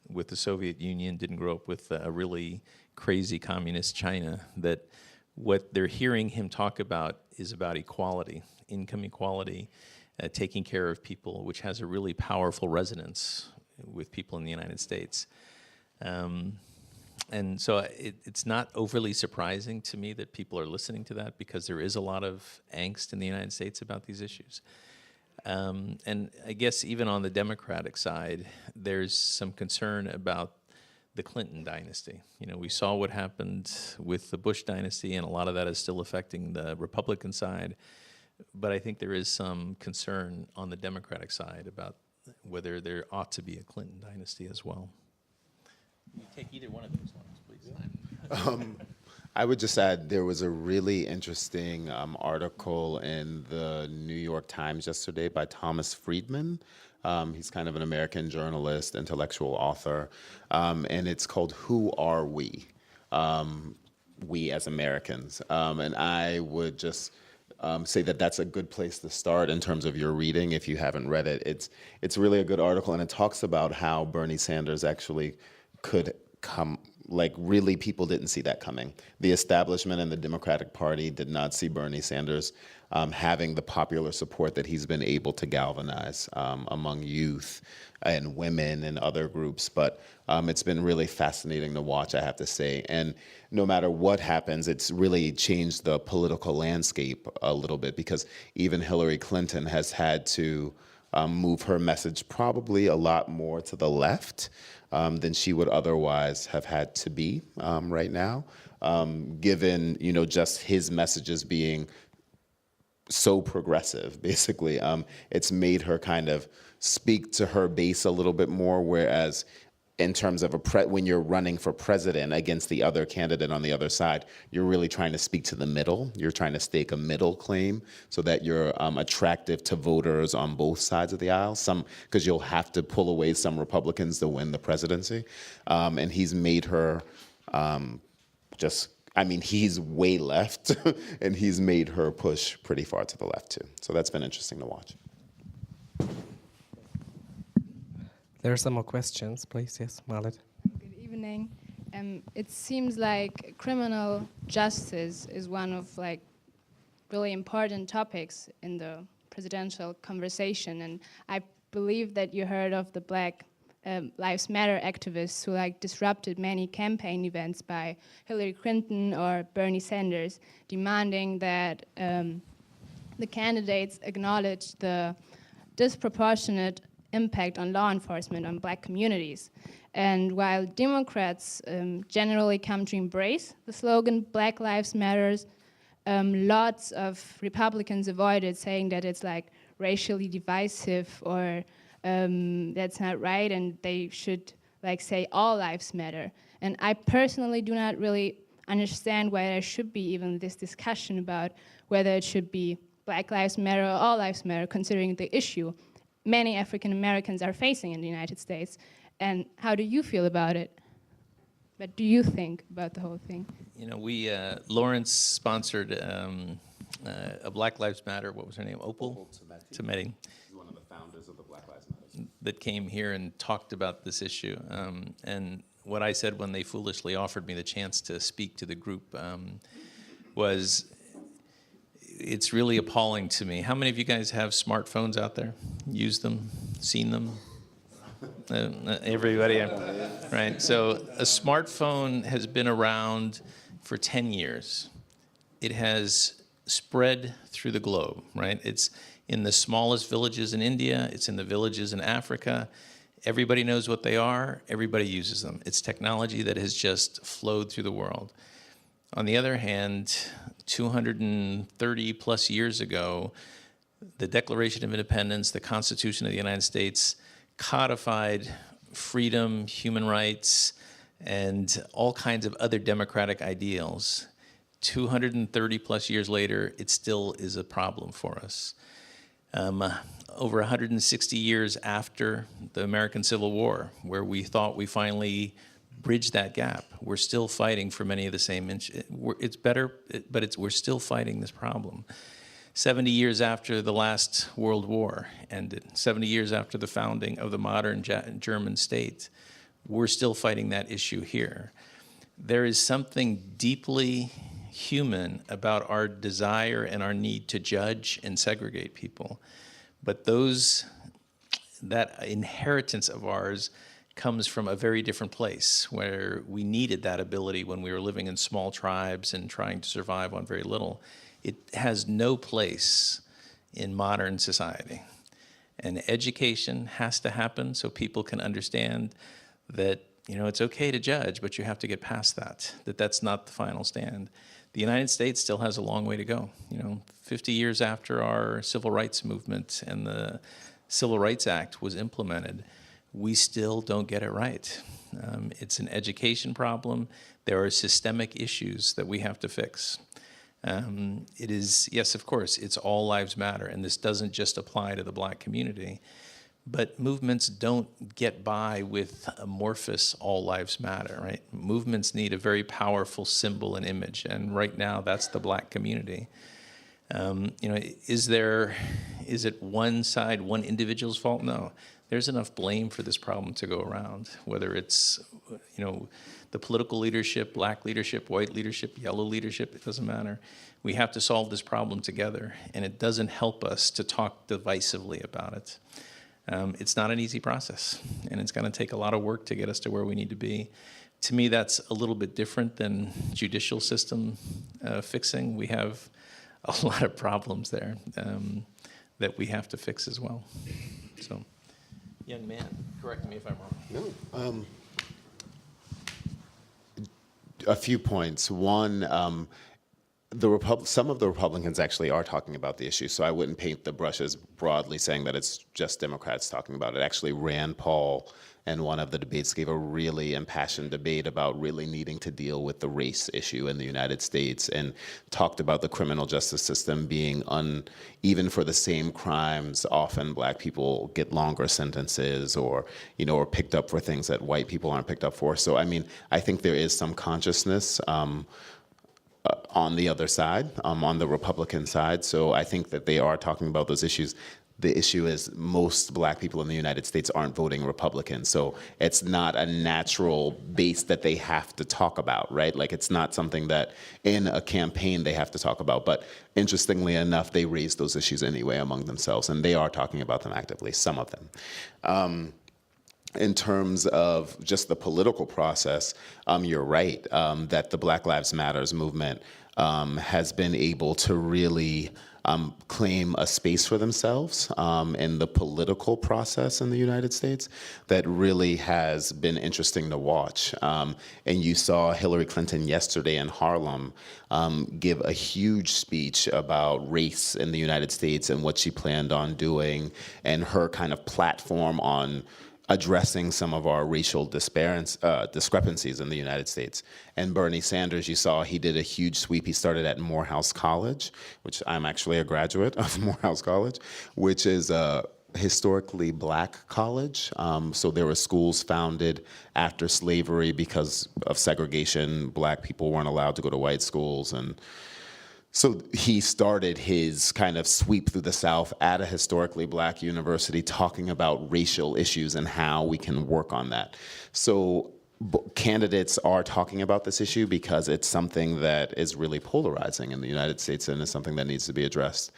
with the Soviet Union, didn't grow up with a really crazy communist China, that what they're hearing him talk about is about equality, income equality, taking care of people, which has a really powerful resonance with people in the United States. And so it's not overly surprising to me that people are listening to that, because there is a lot of angst in the United States about these issues. And I guess even on the Democratic side, there's some concern about the Clinton dynasty. You know, we saw what happened with the Bush dynasty, and a lot of that is still affecting the Republican side. But I think there is some concern on the Democratic side about whether there ought to be a Clinton dynasty as well. You take either one of those ones, please. I would just add there was a really interesting article in the New York Times yesterday by Thomas Friedman. He's kind of an American journalist, intellectual author, and it's called "Who Are We?" We as Americans. And I would just say that that's a good place to start in terms of your reading if you haven't read it. It's really a good article, and it talks about how Bernie Sanders actually could come, like really people didn't see that coming. The establishment and the Democratic Party did not see Bernie Sanders having the popular support that he's been able to galvanize among youth and women and other groups. But it's been really fascinating to watch, I have to say. And no matter what happens, it's really changed the political landscape a little bit, because even Hillary Clinton has had to move her message probably a lot more to the left than she would otherwise have had to be right now, given, you know, just his messages being so progressive, basically. It's made her kind of speak to her base a little bit more, whereas in terms of when you're running for president against the other candidate on the other side, you're really trying to speak to the middle. You're trying to stake a middle claim so that you're attractive to voters on both sides of the aisle. Because you'll have to pull away some Republicans to win the presidency. And he's made her he's way left, and he's made her push pretty far to the left too. So that's been interesting to watch. There are some more questions, please. Yes, Marlet. Good evening. It seems like criminal justice is one of really important topics in the presidential conversation, and I believe that you heard of the Black Lives Matter activists who disrupted many campaign events by Hillary Clinton or Bernie Sanders, demanding that the candidates acknowledge the disproportionate impact on law enforcement on Black communities. And while Democrats generally come to embrace the slogan Black Lives Matters, lots of Republicans avoided, saying that it's racially divisive or that's not right, and they should say all lives matter. And I personally do not really understand why there should be even this discussion about whether it should be Black Lives Matter or all lives matter, considering the issue many African Americans are facing in the United States. And how do you feel about it? What do you think about the whole thing? You know, Lawrence sponsored a Black Lives Matter, what was her name? Opal Tometi. She's one of the founders of the Black Lives Matter. That came here and talked about this issue. And what I said when they foolishly offered me the chance to speak to the group was, it's really appalling to me. How many of you guys have smartphones out there? Used them? Seen them? Everybody, right? So a smartphone has been around for 10 years. It has spread through the globe, right? It's in the smallest villages in India. It's in the villages in Africa. Everybody knows what they are. Everybody uses them. It's technology that has just flowed through the world. On the other hand, 230 plus years ago, the Declaration of Independence, the Constitution of the United States, codified freedom, human rights, and all kinds of other democratic ideals. 230 plus years later, it still is a problem for us. Over 160 years after the American Civil War, where we thought we finally bridged that gap, we're still fighting for many of the same it's better, but we're still fighting this problem. 70 years after the last World War ended, 70 years after the founding of the modern German state, we're still fighting that issue here. There is something deeply human about our desire and our need to judge and segregate people. But that inheritance of ours comes from a very different place, where we needed that ability when we were living in small tribes and trying to survive on very little. It has no place in modern society. And education has to happen so people can understand that, you know, it's okay to judge, but you have to get past that, that's not the final stand. The United States still has a long way to go. You know, 50 years after our civil rights movement and the Civil Rights Act was implemented, we still don't get it right. It's an education problem. There are systemic issues that we have to fix. It is, yes, of course, it's all lives matter, and this doesn't just apply to the Black community, but movements don't get by with amorphous all lives matter, right? Movements need a very powerful symbol and image, and right now that's the Black community. You know, is it one side, one individual's fault? No. There's enough blame for this problem to go around, whether it's, you know, the political leadership, Black leadership, white leadership, yellow leadership, it doesn't matter. We have to solve this problem together, and it doesn't help us to talk divisively about it. It's not an easy process, and it's going to take a lot of work to get us to where we need to be. To me, that's a little bit different than judicial system fixing. We have a lot of problems there that we have to fix as well. So, young man, correct me if I'm wrong. No. A few points. One, some of the Republicans actually are talking about the issue, so I wouldn't paint the brushes broadly saying that it's just Democrats talking about it. Actually, Rand Paul in one of the debates gave a really impassioned debate about really needing to deal with the race issue in the United States, and talked about the criminal justice system being even for the same crimes. Often Black people get longer sentences, or, you know, are picked up for things that white people aren't picked up for. So, I mean, I think there is some consciousness on the other side, on the Republican side. So I think that they are talking about those issues. The issue is most Black people in the United States aren't voting Republican. So it's not a natural base that they have to talk about, right? Like, it's not something that in a campaign they have to talk about. But interestingly enough, they raise those issues anyway among themselves, and they are talking about them actively, some of them. In terms of just the political process, you're right, that the Black Lives Matters movement has been able to really claim a space for themselves in the political process in the United States that really has been interesting to watch. And you saw Hillary Clinton yesterday in Harlem give a huge speech about race in the United States and what she planned on doing, and her kind of platform on addressing some of our racial discrepancies in the United States. And Bernie Sanders, you saw, he did a huge sweep. He started at Morehouse College, which I'm actually a graduate of Morehouse College, which is a historically Black college. So there were schools founded after slavery because of segregation. Black people weren't allowed to go to white schools, and so he started his kind of sweep through the South at a historically Black university, talking about racial issues and how we can work on that. So candidates are talking about this issue because it's something that is really polarizing in the United States, and is something that needs to be addressed.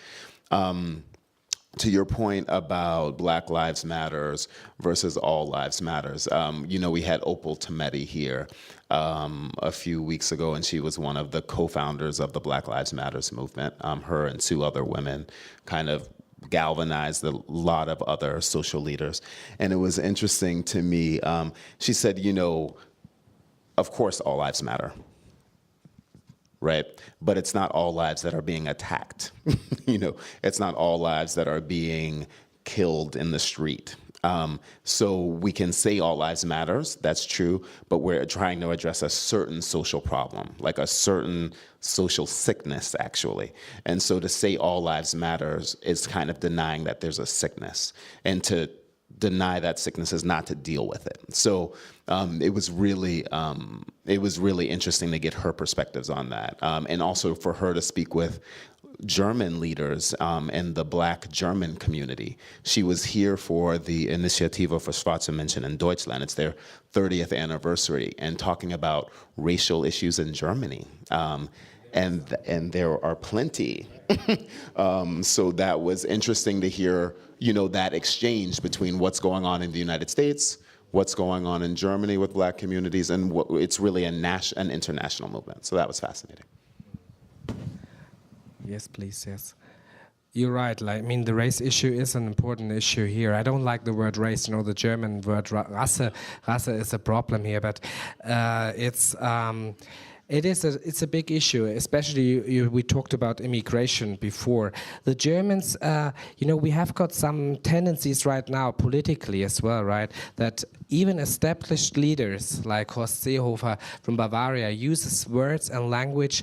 To your point about Black Lives Matters versus All Lives Matters, you know, we had Opal Tometi here a few weeks ago, and she was one of the co-founders of the Black Lives Matters movement. Her and 2 other women kind of galvanized a lot of other social leaders. And it was interesting to me, she said, you know, of course all lives matter, right? But it's not all lives that are being attacked. You know, it's not all lives that are being killed in the street. So we can say all lives matters, that's true, but we're trying to address a certain social problem, like a certain social sickness, actually. And so to say all lives matters is kind of denying that there's a sickness, and to deny that sickness is not to deal with it. So it was really interesting to get her perspectives on that, and also for her to speak with German leaders in the Black German community. She was here for the Initiative für Schwarze Menschen in Deutschland. It's their 30th anniversary, and talking about racial issues in Germany. And there are plenty. So that was interesting to hear, you know, that exchange between what's going on in the United States, what's going on in Germany with Black communities, and it's really an international movement. So that was fascinating. Yes, please, yes. You're right. Like, I mean, the race issue is an important issue here. I don't like the word race. You know, the German word Rasse. Rasse is a problem here, but it's a big issue. Especially we talked about immigration before. The Germans, you know, we have got some tendencies right now politically as well, right? That even established leaders like Horst Seehofer from Bavaria uses words and language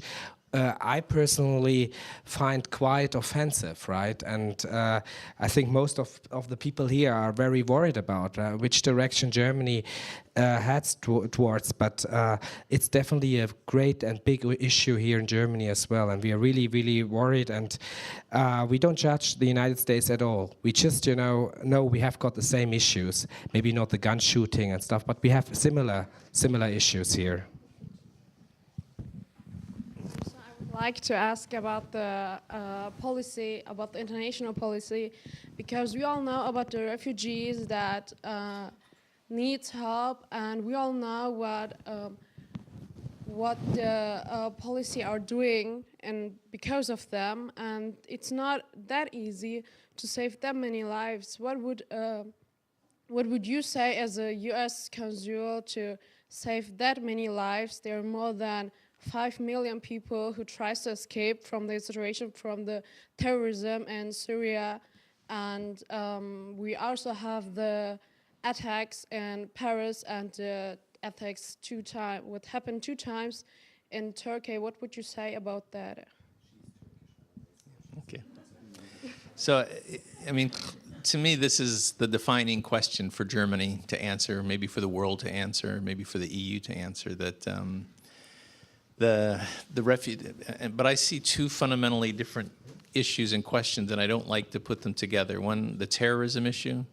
I personally find quite offensive, right? And I think most of the people here are very worried about which direction Germany heads towards. But it's definitely a great and big issue here in Germany as well. And we are really, really worried. And we don't judge the United States at all. We just, you know we have got the same issues. Maybe not the gun shooting and stuff, but we have similar issues here. Like to ask about the policy, about the international policy, because we all know about the refugees that needs help, and we all know what the policy are doing, and because of them, and it's not that easy to save that many lives. What would you say as a U.S. consul to save that many lives? There are more than 5 million people who tries to escape from the situation, from the terrorism in Syria, and we also have the attacks in Paris and the attacks what happened 2 times in Turkey. What would you say about that? Okay. So, I mean, to me, this is the defining question for Germany to answer, maybe for the world to answer, maybe for the EU to answer, that the refugee, but I see 2 fundamentally different issues and questions, and I don't like to put them together. One, the terrorism issue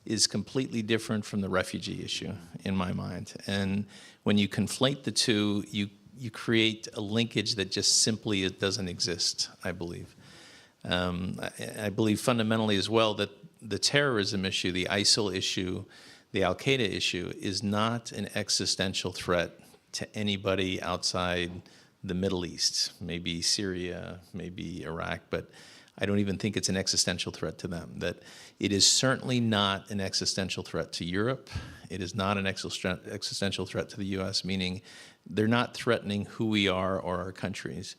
is completely different from the refugee issue in my mind. And when you conflate the 2, you create a linkage that just simply doesn't exist, I believe. I believe fundamentally as well that the terrorism issue, the ISIL issue, the Al-Qaeda issue is not an existential threat to anybody outside the Middle East, maybe Syria, maybe Iraq, but I don't even think it's an existential threat to them. That it is certainly not an existential threat to Europe. It is not an existential threat to the US, meaning they're not threatening who we are or our countries.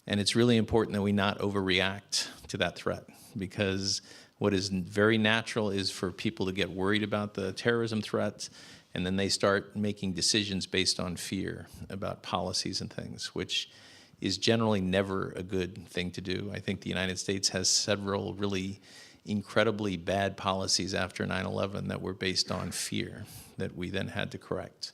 And it's really important that we not overreact to that threat, because what is very natural is for people to get worried about the terrorism threats, and then they start making decisions based on fear about policies and things, which is generally never a good thing to do. I think the United States has several really incredibly bad policies after 9/11 that were based on fear that we then had to correct.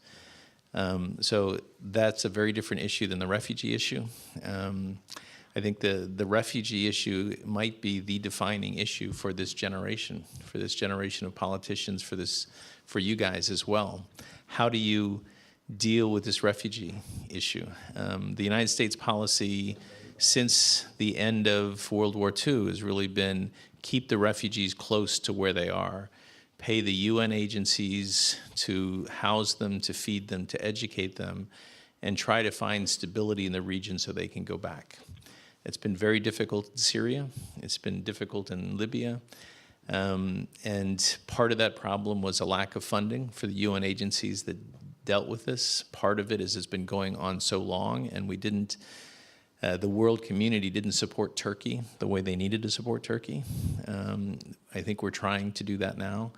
So that's a very different issue than the refugee issue. I think the refugee issue might be the defining issue for this generation of politicians, for you guys as well. How do you deal with this refugee issue? The United States policy since the end of World War II has really been keep the refugees close to where they are, pay the UN agencies to house them, to feed them, to educate them, and try to find stability in the region so they can go back. It's been very difficult in Syria. It's been difficult in Libya. And part of that problem was a lack of funding for the UN agencies that dealt with this. Part of it is it's been going on so long, and we didn't, the world community didn't support Turkey the way they needed to support Turkey. I think we're trying to do that now.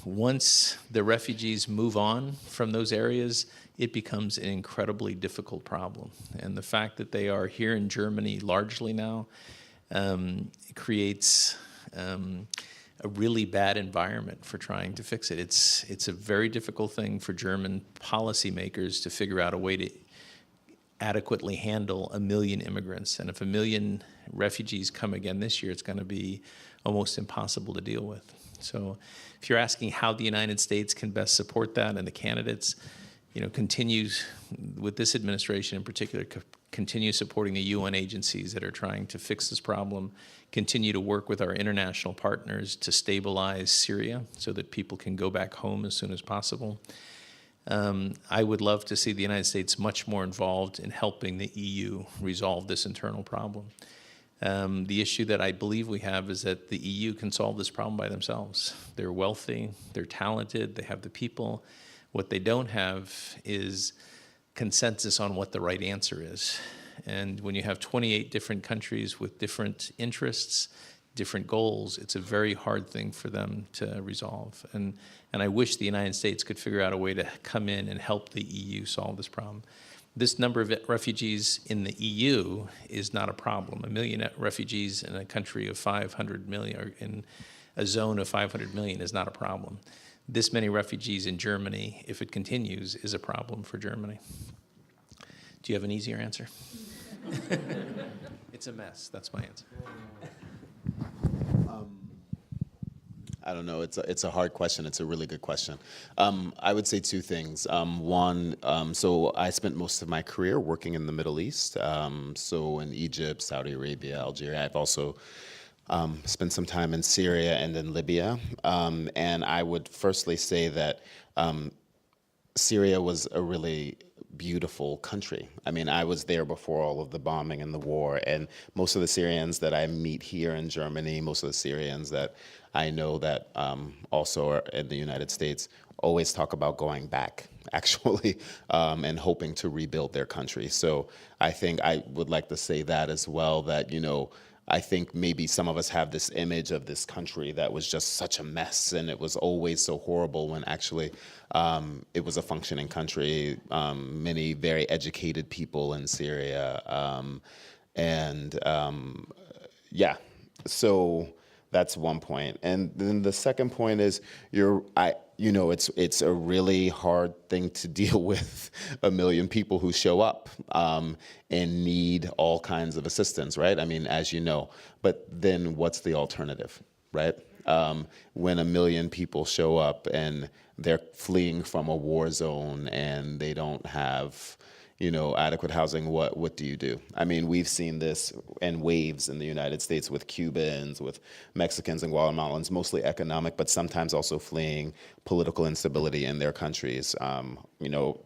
Once the refugees move on from those areas, it becomes an incredibly difficult problem. And the fact that they are here in Germany largely now creates a really bad environment for trying to fix it. It's a very difficult thing for German policymakers to figure out a way to adequately handle 1 million immigrants. And if 1 million refugees come again this year, it's going to be almost impossible to deal with. So if you're asking how the United States can best support that, and the candidates, continues with this administration in particular, continue supporting the UN agencies that are trying to fix this problem, continue to work with our international partners to stabilize Syria so that people can go back home as soon as possible. I would love to see the United States much more involved in helping the EU resolve this internal problem. The issue that I believe we have is that the EU can solve this problem by themselves. They're wealthy, they're talented, they have the people. What they don't have is consensus on what the right answer is. And when you have 28 different countries with different interests, different goals, it's a very hard thing for them to resolve. And I wish the United States could figure out a way to come in and help the EU solve this problem. This number of refugees in the EU is not a problem. 1 million refugees in a country of 500 million, or in a zone of 500 million, is not a problem. This many refugees in Germany, if it continues, is a problem for Germany. Do you have an easier answer? It's a mess. That's my answer. I don't know. It's a hard question. It's a really good question. I would say two things. One, so I spent most of my career working in the Middle East. So in Egypt, Saudi Arabia, Algeria. I've also spent some time in Syria and in Libya. And I would firstly say that Syria was a really beautiful country. I mean, I was there before all of the bombing and the war, and most of the Syrians that I meet here in Germany, most of the Syrians that I know that also are in the United States, always talk about going back, actually, and hoping to rebuild their country. So I think I would like to say that as well, that, you know, I think maybe some of us have this image of this country that was just such a mess and it was always so horrible, when actually it was a functioning country, many very educated people in Syria. Yeah, so that's one point. And then the second point is, it's a really hard thing to deal with 1 million people who show up and need all kinds of assistance, right? I mean, as you know, but then what's the alternative, right? When 1 million people show up and they're fleeing from a war zone and they don't have, adequate housing, what do you do? I mean, we've seen this in waves in the United States with Cubans, with Mexicans and Guatemalans, mostly economic, but sometimes also fleeing political instability in their countries.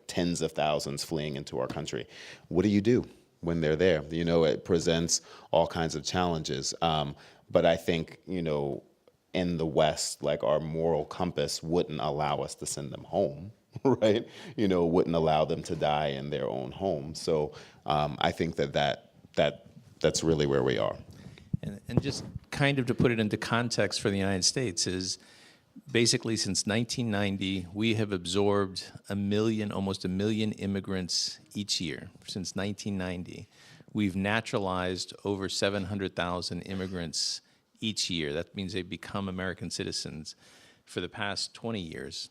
Tens of thousands fleeing into our country. What do you do when they're there? It presents all kinds of challenges. But I think, in the West, like, our moral compass wouldn't allow us to send them home. Right, wouldn't allow them to die in their own home. So I think that's really where we are. And just kind of to put it into context for the United States is, basically since 1990, we have absorbed almost 1 million immigrants each year. Since 1990, we've naturalized over 700,000 immigrants each year. That means they become American citizens for the past 20 years.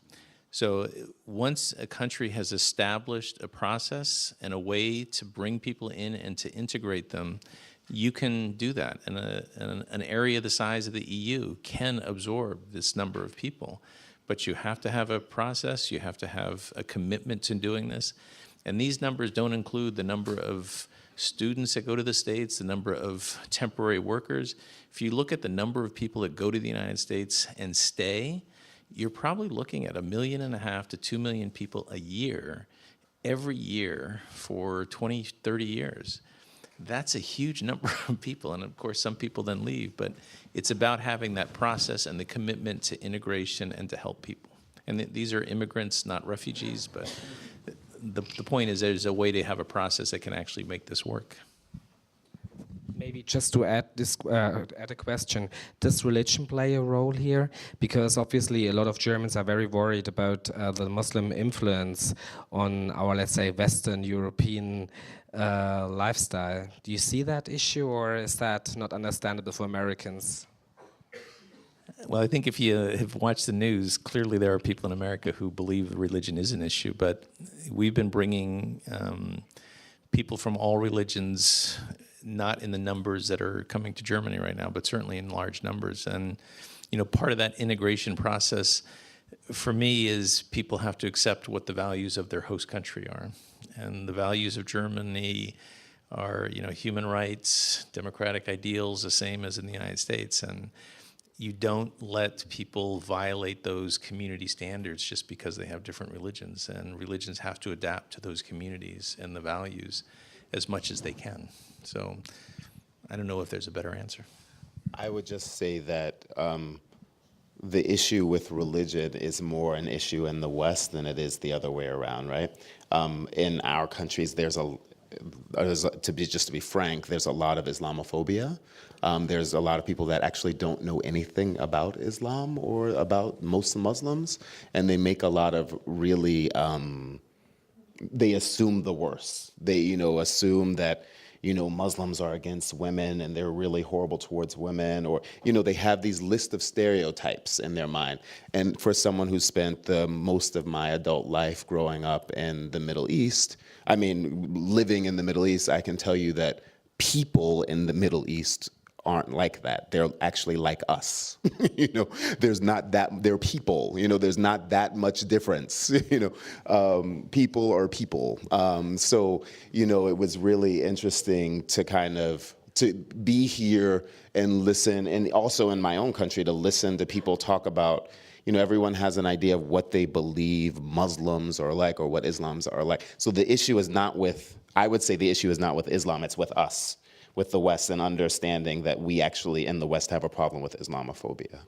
So once a country has established a process and a way to bring people in and to integrate them, you can do that. And an area the size of the EU can absorb this number of people. But you have to have a process, you have to have a commitment to doing this. And these numbers don't include the number of students that go to the States, the number of temporary workers. If you look at the number of people that go to the United States and stay, you're probably looking at 1.5 million to 2 million people a year, every year for 20, 30 years. That's a huge number of people, and of course some people then leave, but it's about having that process and the commitment to integration and to help people. And these are immigrants, not refugees, but the point is there's a way to have a process that can actually make this work. Maybe just to add a question, does religion play a role here? Because obviously a lot of Germans are very worried about the Muslim influence on our, let's say, Western European lifestyle. Do you see that issue, or is that not understandable for Americans? Well, I think if you have watched the news, clearly there are people in America who believe religion is an issue, but we've been bringing people from all religions, not in the numbers that are coming to Germany right now, but certainly in large numbers. And, part of that integration process for me is people have to accept what the values of their host country are. And the values of Germany are, human rights, democratic ideals, the same as in the United States. And you don't let people violate those community standards just because they have different religions. And religions have to adapt to those communities and the values as much as they can. So I don't know if there's a better answer. I would just say that the issue with religion is more an issue in the West than it is the other way around, right? In our countries, to be frank, there's a lot of Islamophobia. There's a lot of people that actually don't know anything about Islam or about most Muslims, and they make a lot of really, they assume the worst. They, assume that, Muslims are against women and they're really horrible towards women, or, they have these list of stereotypes in their mind. And for someone who spent the most of my adult life growing up in the Middle East, living in the Middle East, I can tell you that people in the Middle East aren't like that. They're actually like us. There's not that, they're people, there's not that much difference, people are people. So, it was really interesting to be here and listen, and also in my own country to listen to people talk about, everyone has an idea of what they believe Muslims are like or what Islams are like. So the issue is not with, I would say the issue is not with Islam, it's with us, with the West, and understanding that we actually in the West have a problem with Islamophobia.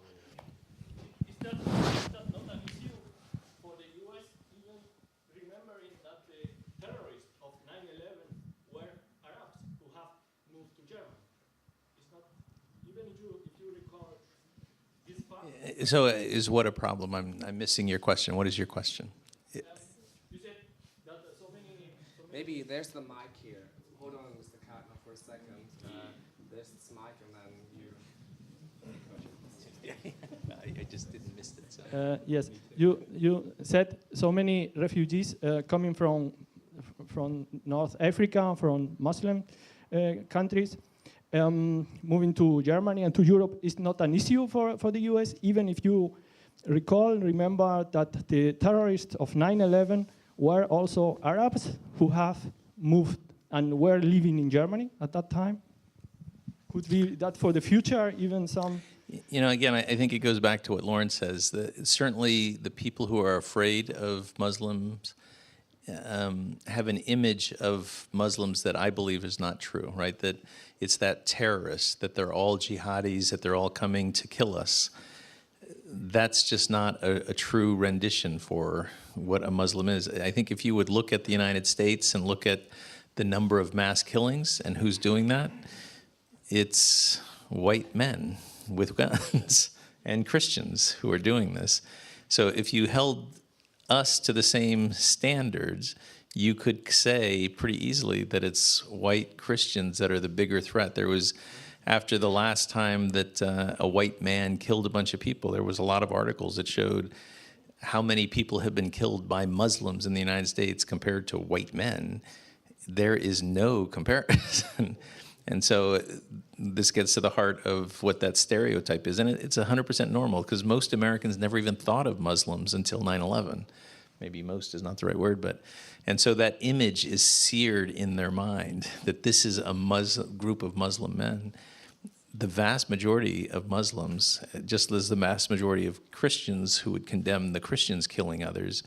Is that not an issue for the US, even remembering that the terrorists of 9/11 were Arabs who have moved to Germany? It's not, even if you recall this fact. So is what a problem? I'm missing your question. What is your question? You said that so many Maybe there's the mic here. Hold on, Mr. Kartner, for a second. There's this mic, and then you. I just didn't miss it. So. Yes, you said so many refugees coming from North Africa, from Muslim countries, moving to Germany and to Europe is not an issue for the US, even if you remember that the terrorists of 9/11 were also Arabs who have moved and were living in Germany at that time. Could be that for the future, even some. Again, I think it goes back to what Lauren says. Certainly the people who are afraid of Muslims have an image of Muslims that I believe is not true, right? That it's that terrorists, that they're all jihadis, that they're all coming to kill us. That's just not a true rendition for what a Muslim is. I think if you would look at the United States and look at the number of mass killings and who's doing that, it's white men with guns and Christians who are doing this. So if you held us to the same standards, you could say pretty easily that it's white Christians that are the bigger threat. There was, after the last time that a white man killed a bunch of people, there was a lot of articles that showed how many people have been killed by Muslims in the United States compared to white men. There is no comparison. And so this gets to the heart of what that stereotype is. And it's 100% normal, because most Americans never even thought of Muslims until 9/11. Maybe most is not the right word, but, and so that image is seared in their mind, that this is a group of Muslim men. The vast majority of Muslims, just as the vast majority of Christians who would condemn the Christians killing others,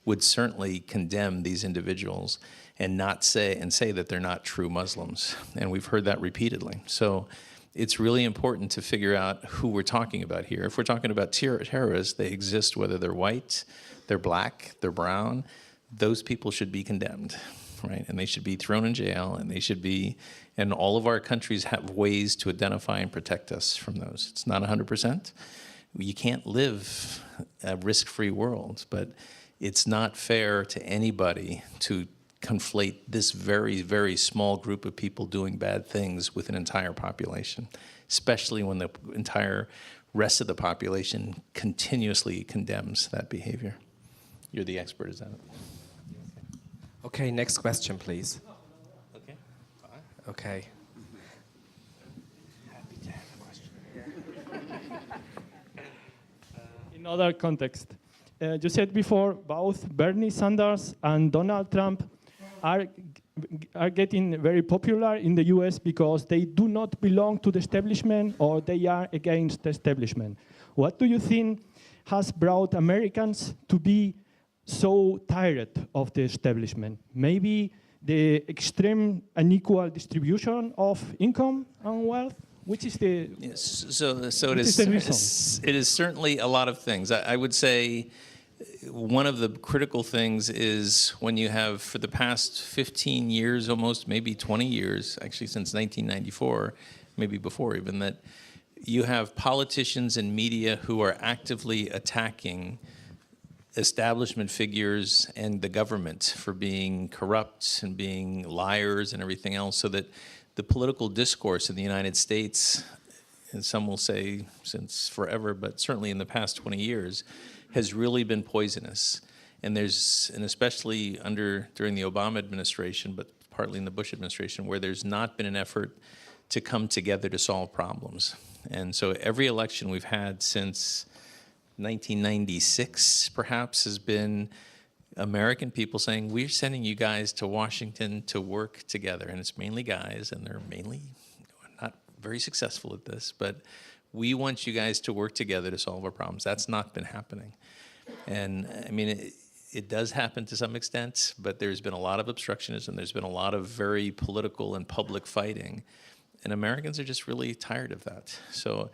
would certainly condemn these individuals and not say that they're not true Muslims. And we've heard that repeatedly. So it's really important to figure out who we're talking about here. If we're talking about terrorists, they exist whether they're white, they're black, they're brown. Those people should be condemned, right? And they should be thrown in jail, and they should be, and all of our countries have ways to identify and protect us from those. It's not 100%. You can't live a risk-free world, but it's not fair to anybody to conflate this very, very small group of people doing bad things with an entire population, especially when the entire rest of the population continuously condemns that behavior. You're the expert, is that it? Okay, next question, please. Okay. Okay. Happy to have a question. In other context, you said before both Bernie Sanders and Donald Trump are getting very popular in the US because they do not belong to the establishment, or they are against the establishment. What do you think has brought Americans to be so tired of the establishment? Maybe the extreme unequal distribution of income and wealth? Which is the Yes, so What is the reason? it is certainly a lot of things. I would say one of the critical things is when you have, for the past 15 years, almost maybe 20 years, actually since 1994, maybe before even, that you have politicians and media who are actively attacking establishment figures and the government for being corrupt and being liars and everything else, so that the political discourse in the United States, and some will say since forever, but certainly in the past 20 years, has really been poisonous. And especially during the Obama administration, but partly in the Bush administration, where there's not been an effort to come together to solve problems. And so every election we've had since 1996, perhaps, has been American people saying, we're sending you guys to Washington to work together. And it's mainly guys, and they're mainly not very successful at this, but we want you guys to work together to solve our problems. That's not been happening. And I mean, it does happen to some extent, but there's been a lot of obstructionism. There's been a lot of very political and public fighting. And Americans are just really tired of that. So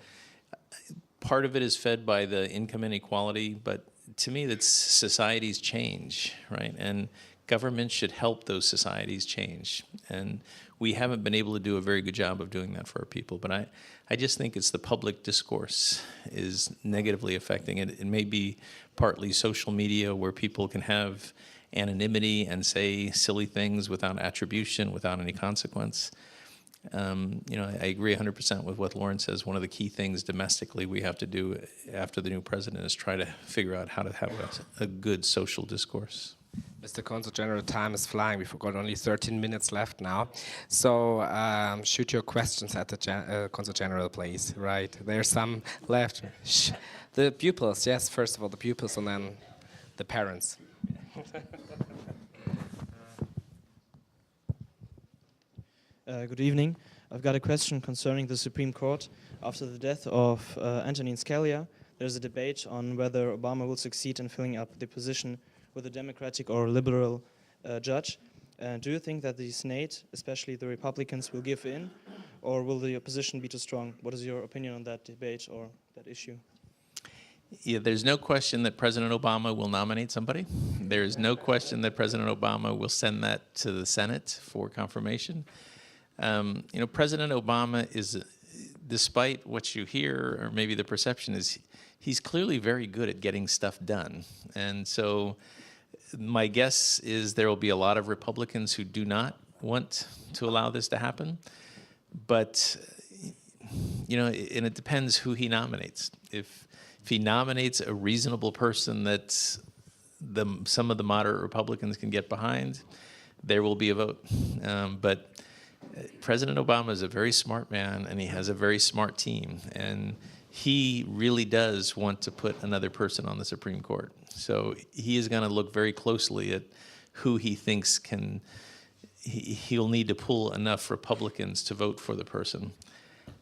part of it is fed by the income inequality, but to me, that's societies change, right? And government should help those societies change. And we haven't been able to do a very good job of doing that for our people. But I just think it's the public discourse is negatively affecting it. It may be partly social media, where people can have anonymity and say silly things without attribution, without any consequence. I agree 100% with what Lauren says. One of the key things domestically we have to do after the new president is try to figure out how to have a good social discourse. Mr. Consul General, time is flying. We've got only 13 minutes left now. So shoot your questions at the Consul General, please. Right, there's some left. The pupils, yes, first of all the pupils and then the parents. Good evening. I've got a question concerning the Supreme Court. After the death of Antonin Scalia, there's a debate on whether Obama will succeed in filling up the position with a Democratic or liberal judge. Do you think that the Senate, especially the Republicans, will give in, or will the opposition be too strong? What is your opinion on that debate or that issue? Yeah, there's no question that President Obama will nominate somebody. There is no question that President Obama will send that to the Senate for confirmation. President Obama is, despite what you hear, or maybe the perception is, he's clearly very good at getting stuff done. And so my guess is there will be a lot of Republicans who do not want to allow this to happen. But, and it depends who he nominates. If he nominates a reasonable person that some of the moderate Republicans can get behind, there will be a vote. But President Obama is a very smart man, and he has a very smart team, and he really does want to put another person on the Supreme Court. So he is going to look very closely at who he thinks he'll need to pull enough Republicans to vote for the person.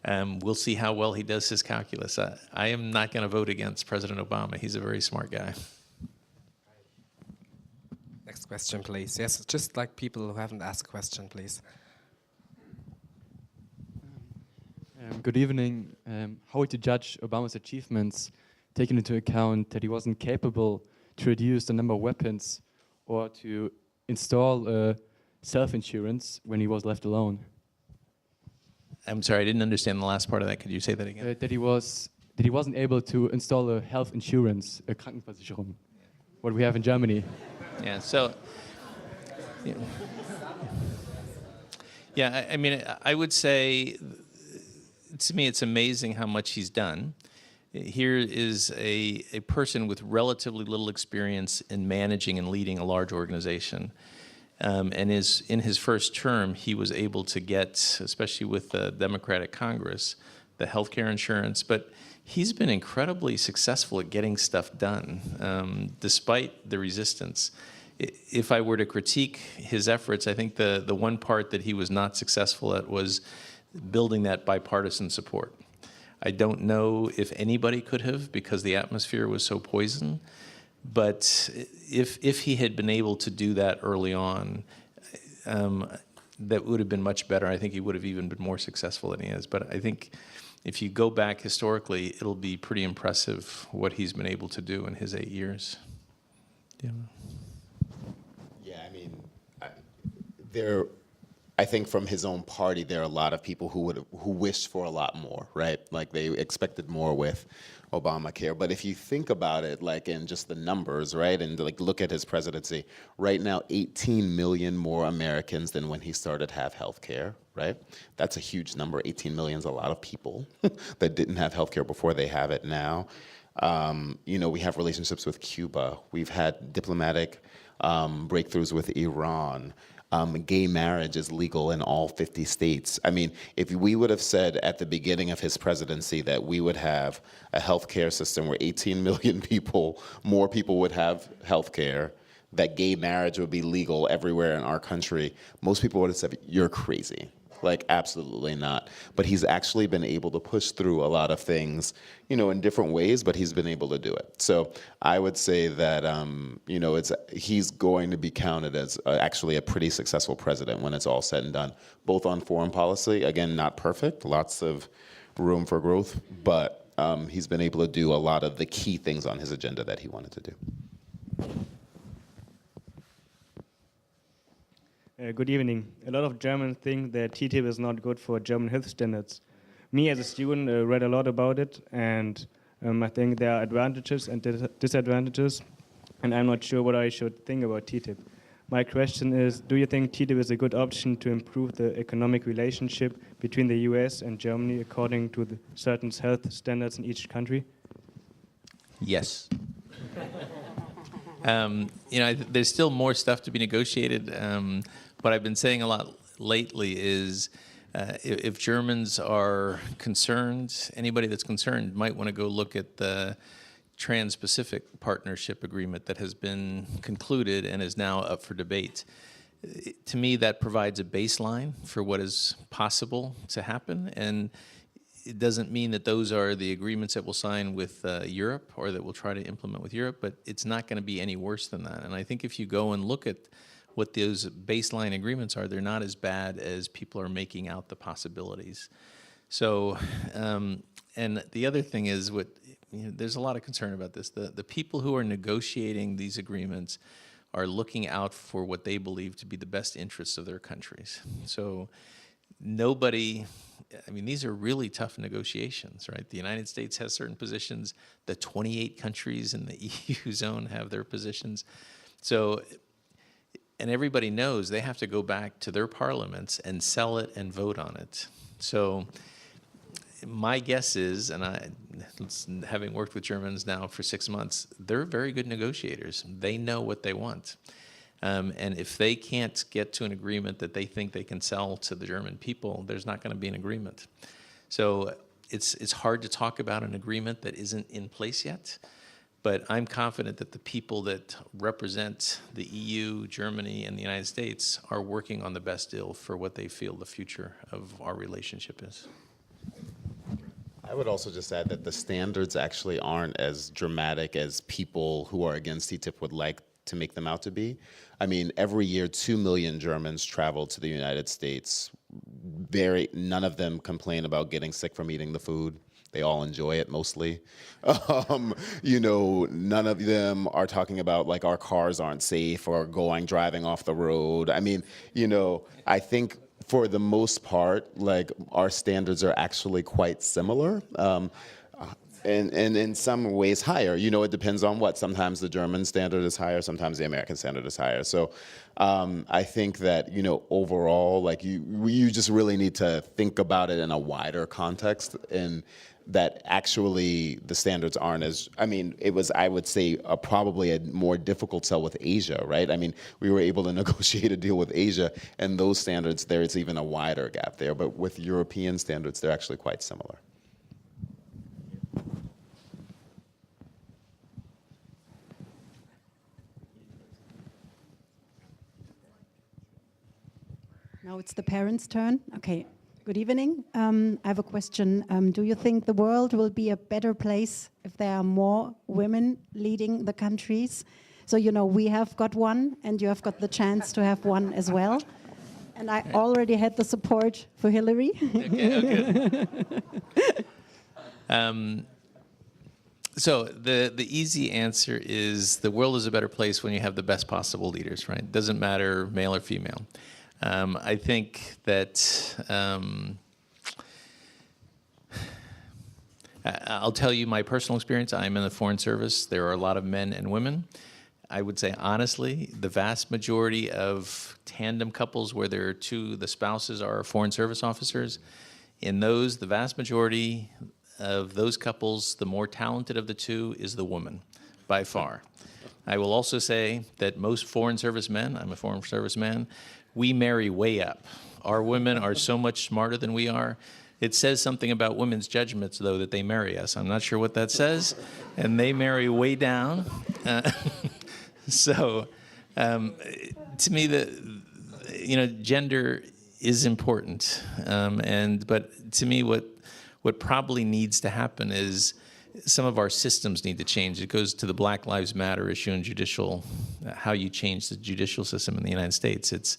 We'll see how well he does his calculus. I am not going to vote against President Obama. He's a very smart guy. Next question, please. Yes, just like people who haven't asked a question, please. Good evening. How would you judge Obama's achievements, taking into account that he wasn't capable to reduce the number of weapons or to install self-insurance when he was left alone? I'm sorry, I didn't understand the last part of that. Could you say that again? That he wasn't able to install a health insurance, a Krankenversicherung, what we have in Germany. Yeah. So. Yeah. I mean, I would say, to me, it's amazing how much he's done. Here is a person with relatively little experience in managing and leading a large organization. And in his first term, he was able to get, especially with the Democratic Congress, the health care insurance. But he's been incredibly successful at getting stuff done, despite the resistance. If I were to critique his efforts, I think the one part that he was not successful at was building that bipartisan support. I don't know if anybody could have, because the atmosphere was so poisoned. But if he had been able to do that early on, that would have been much better. I think he would have even been more successful than he is. But I think if you go back historically, it'll be pretty impressive what he's been able to do in his 8 years. Yeah. Yeah, I mean, I think from his own party, there are a lot of people who wished for a lot more, right? Like they expected more with Obamacare. But if you think about it, like in just the numbers, right, and like look at his presidency, right now 18 million more Americans than when he started have health care, right? That's a huge number. 18 million is a lot of people that didn't have health care before they have it now. We have relationships with Cuba. We've had diplomatic breakthroughs with Iran. Gay marriage is legal in all 50 states. I mean, if we would have said at the beginning of his presidency that we would have a healthcare system where 18 million more people would have healthcare, that gay marriage would be legal everywhere in our country, most people would have said, you're crazy. Like, absolutely not. But he's actually been able to push through a lot of things, in different ways, but he's been able to do it. So I would say that, he's going to be counted as actually a pretty successful president when it's all said and done, both on foreign policy, again, not perfect, lots of room for growth, but he's been able to do a lot of the key things on his agenda that he wanted to do. Good evening. A lot of Germans think that TTIP is not good for German health standards. Me as a student read a lot about it, and I think there are advantages and disadvantages, and I'm not sure what I should think about TTIP. My question is, do you think TTIP is a good option to improve the economic relationship between the US and Germany according to the certain health standards in each country? Yes. There's still more stuff to be negotiated. What I've been saying a lot lately is if Germans are concerned, anybody that's concerned might want to go look at the Trans-Pacific Partnership Agreement that has been concluded and is now up for debate. To me, that provides a baseline for what is possible to happen, and it doesn't mean that those are the agreements that we'll sign with Europe or that we'll try to implement with Europe, but it's not going to be any worse than that. And I think if you go and look at what those baseline agreements are, they're not as bad as people are making out the possibilities. So, and the other thing is, there's a lot of concern about this. The people who are negotiating these agreements are looking out for what they believe to be the best interests of their countries. So these are really tough negotiations, right? The United States has certain positions. The 28 countries in the EU zone have their positions. So, and everybody knows they have to go back to their parliaments and sell it and vote on it. So my guess is, and having worked with Germans now for 6 months, they're very good negotiators. They know what they want. And if they can't get to an agreement that they think they can sell to the German people, there's not going to be an agreement. So it's hard to talk about an agreement that isn't in place yet, but I'm confident that the people that represent the EU, Germany, and the United States are working on the best deal for what they feel the future of our relationship is. I would also just add that the standards actually aren't as dramatic as people who are against TTIP would like to make them out to be. I mean, every year 2 million Germans travel to the United States. None of them complain about getting sick from eating the food. They all enjoy it mostly. None of them are talking about like our cars aren't safe or driving off the road. I mean, I think for the most part, like our standards are actually quite similar. And in some ways higher. It depends on what. Sometimes the German standard is higher, sometimes the American standard is higher. So I think that, overall, like you just really need to think about it in a wider context, and that actually the standards aren't as, I would say, probably a more difficult sell with Asia, right? I mean, we were able to negotiate a deal with Asia, and those standards, there is even a wider gap there. But with European standards, they're actually quite similar. Now it's the parents' turn. Okay, good evening. I have a question. Do you think the world will be a better place if there are more women leading the countries? So, we have got one, and you have got the chance to have one as well. And I already had the support for Hillary. Okay, okay. So the easy answer is the world is a better place when you have the best possible leaders, right? It doesn't matter male or female. I think that I'll tell you my personal experience. I'm in the Foreign Service. There are a lot of men and women. I would say, honestly, the vast majority of tandem couples where there are the spouses are Foreign Service officers, in those, the vast majority of those couples, the more talented of the two is the woman, by far. I will also say that most Foreign Service men, I'm a Foreign Service man, we marry way up. Our women are so much smarter than we are. It says something about women's judgments, though, that they marry us. I'm not sure what that says. And they marry way down. So to me, gender is important. But to me, what probably needs to happen is some of our systems need to change. It goes to the Black Lives Matter issue and how you change the judicial system in the United States.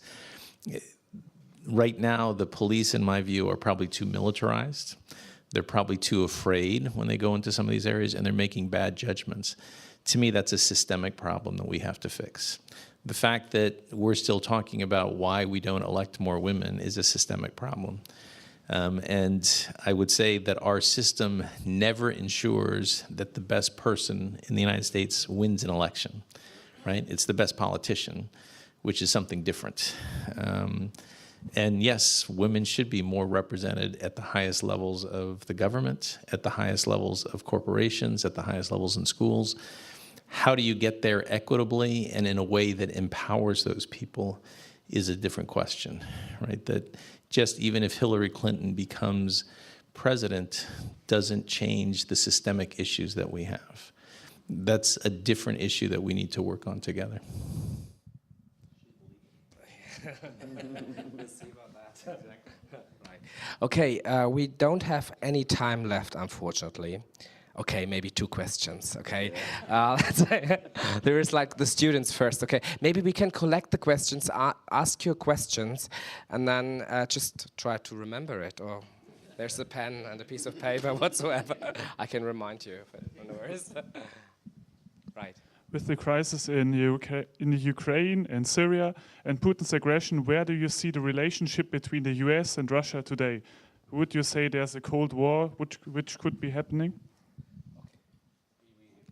Right now, the police, in my view, are probably too militarized. They're probably too afraid when they go into some of these areas, and they're making bad judgments. To me, that's a systemic problem that we have to fix. The fact that we're still talking about why we don't elect more women is a systemic problem. And I would say that our system never ensures that the best person in the United States wins an election, right? It's the best politician, which is something different. And yes, women should be more represented at the highest levels of the government, at the highest levels of corporations, at the highest levels in schools. How do you get there equitably and in a way that empowers those people is a different question, right? That just even if Hillary Clinton becomes president doesn't change the systemic issues that we have. That's a different issue that we need to work on together. We'll see about that. Right. Okay, we don't have any time left, unfortunately. Okay, maybe 2 questions, okay? There is like the students first, okay? Maybe we can collect the questions, ask your questions, and then just try to remember it. Or there's a pen and a piece of paper, whatsoever. I can remind you, but no worries. Right. With the crisis in the Ukraine and Syria and Putin's aggression, where do you see the relationship between the US and Russia today? Would you say there's a Cold War which could be happening?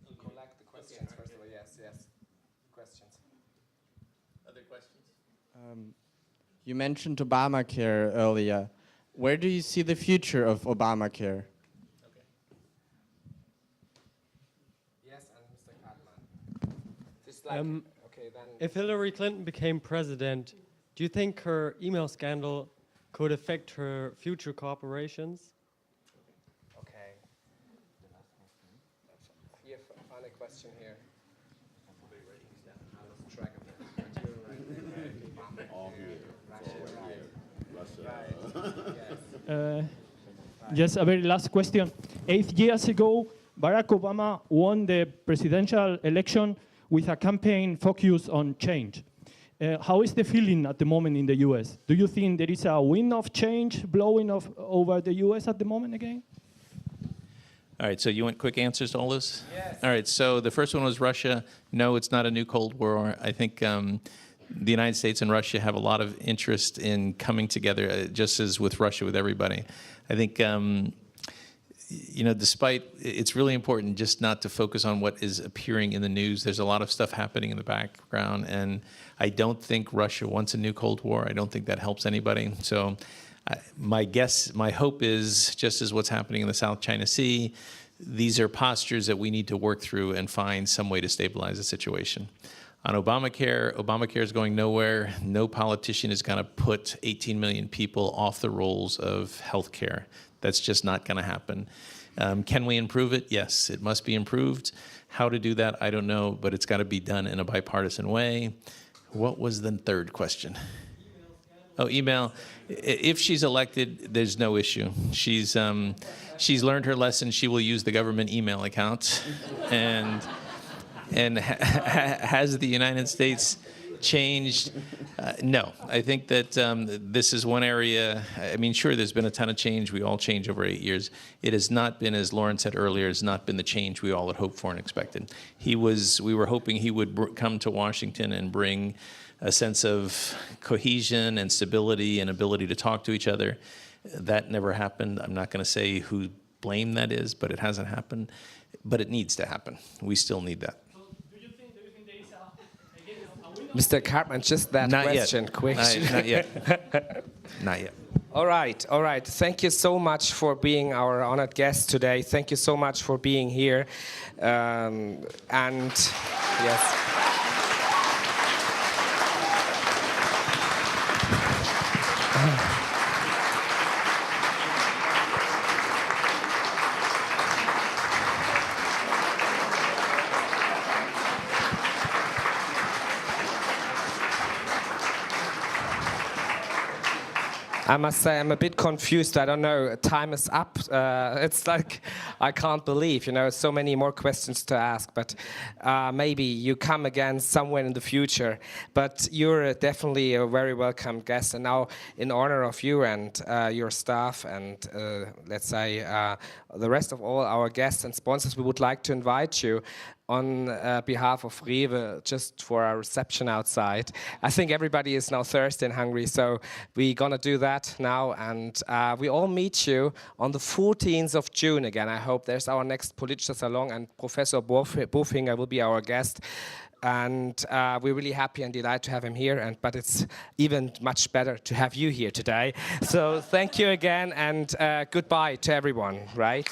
We collect the questions first of all. Yes. Questions. Other questions? You mentioned Obamacare earlier. Where do you see the future of Obamacare? If Hillary Clinton became president, do you think her email scandal could affect her future corporations? Okay. Here, final question here. I lost track of it. Yes, a very last question. 8 years ago, Barack Obama won the presidential election with a campaign focused on change. How is the feeling at the moment in the US? Do you think there is a wind of change blowing over the US at the moment again? All right, so you want quick answers to all this? Yes. All right, so the first one was Russia. No, it's not a new Cold War. I think the United States and Russia have a lot of interest in coming together, just as with Russia, with everybody. I think despite, it's really important just not to focus on what is appearing in the news. There's a lot of stuff happening in the background, and I don't think Russia wants a new Cold War. I don't think that helps anybody. So my hope is, just as what's happening in the South China Sea, these are postures that we need to work through and find some way to stabilize the situation. On Obamacare is going nowhere. No politician is going to put 18 million people off the rolls of health care. That's just not going to happen. Can we improve it? Yes, it must be improved. How to do that, I don't know, but it's got to be done in a bipartisan way. What was the third question? Oh, email. If she's elected, there's no issue. She's learned her lesson. She will use the government email account, and has the United States changed? No. I think that this is one area, I mean, sure, there's been a ton of change. We all change over 8 years. It has not been, as Lauren said earlier, has not been the change we all had hoped for and expected. We were hoping he would come to Washington and bring a sense of cohesion and stability and ability to talk to each other. That never happened. I'm not going to say who blame that is, but it hasn't happened. But it needs to happen. We still need that. Mr. Cartman, just that Not question, yet. quick. Not yet. Not yet. All right. Thank you so much for being our honored guest today. Thank you so much for being here. And yes. I must say I'm a bit confused. I don't know. Time is up. It's like I can't believe, so many more questions to ask. But maybe you come again somewhere in the future. But you're definitely a very welcome guest. And now, in honor of you and your staff and let's say the rest of all our guests and sponsors, we would like to invite you on behalf of Rewe, just for our reception outside. I think everybody is now thirsty and hungry, so we're gonna do that now, and we all meet you on the 14th of June again. I hope there's our next Politischer Salon, and Professor Bofinger will be our guest. And we're really happy and delighted to have him here, but it's even much better to have you here today. So thank you again, and goodbye to everyone, right?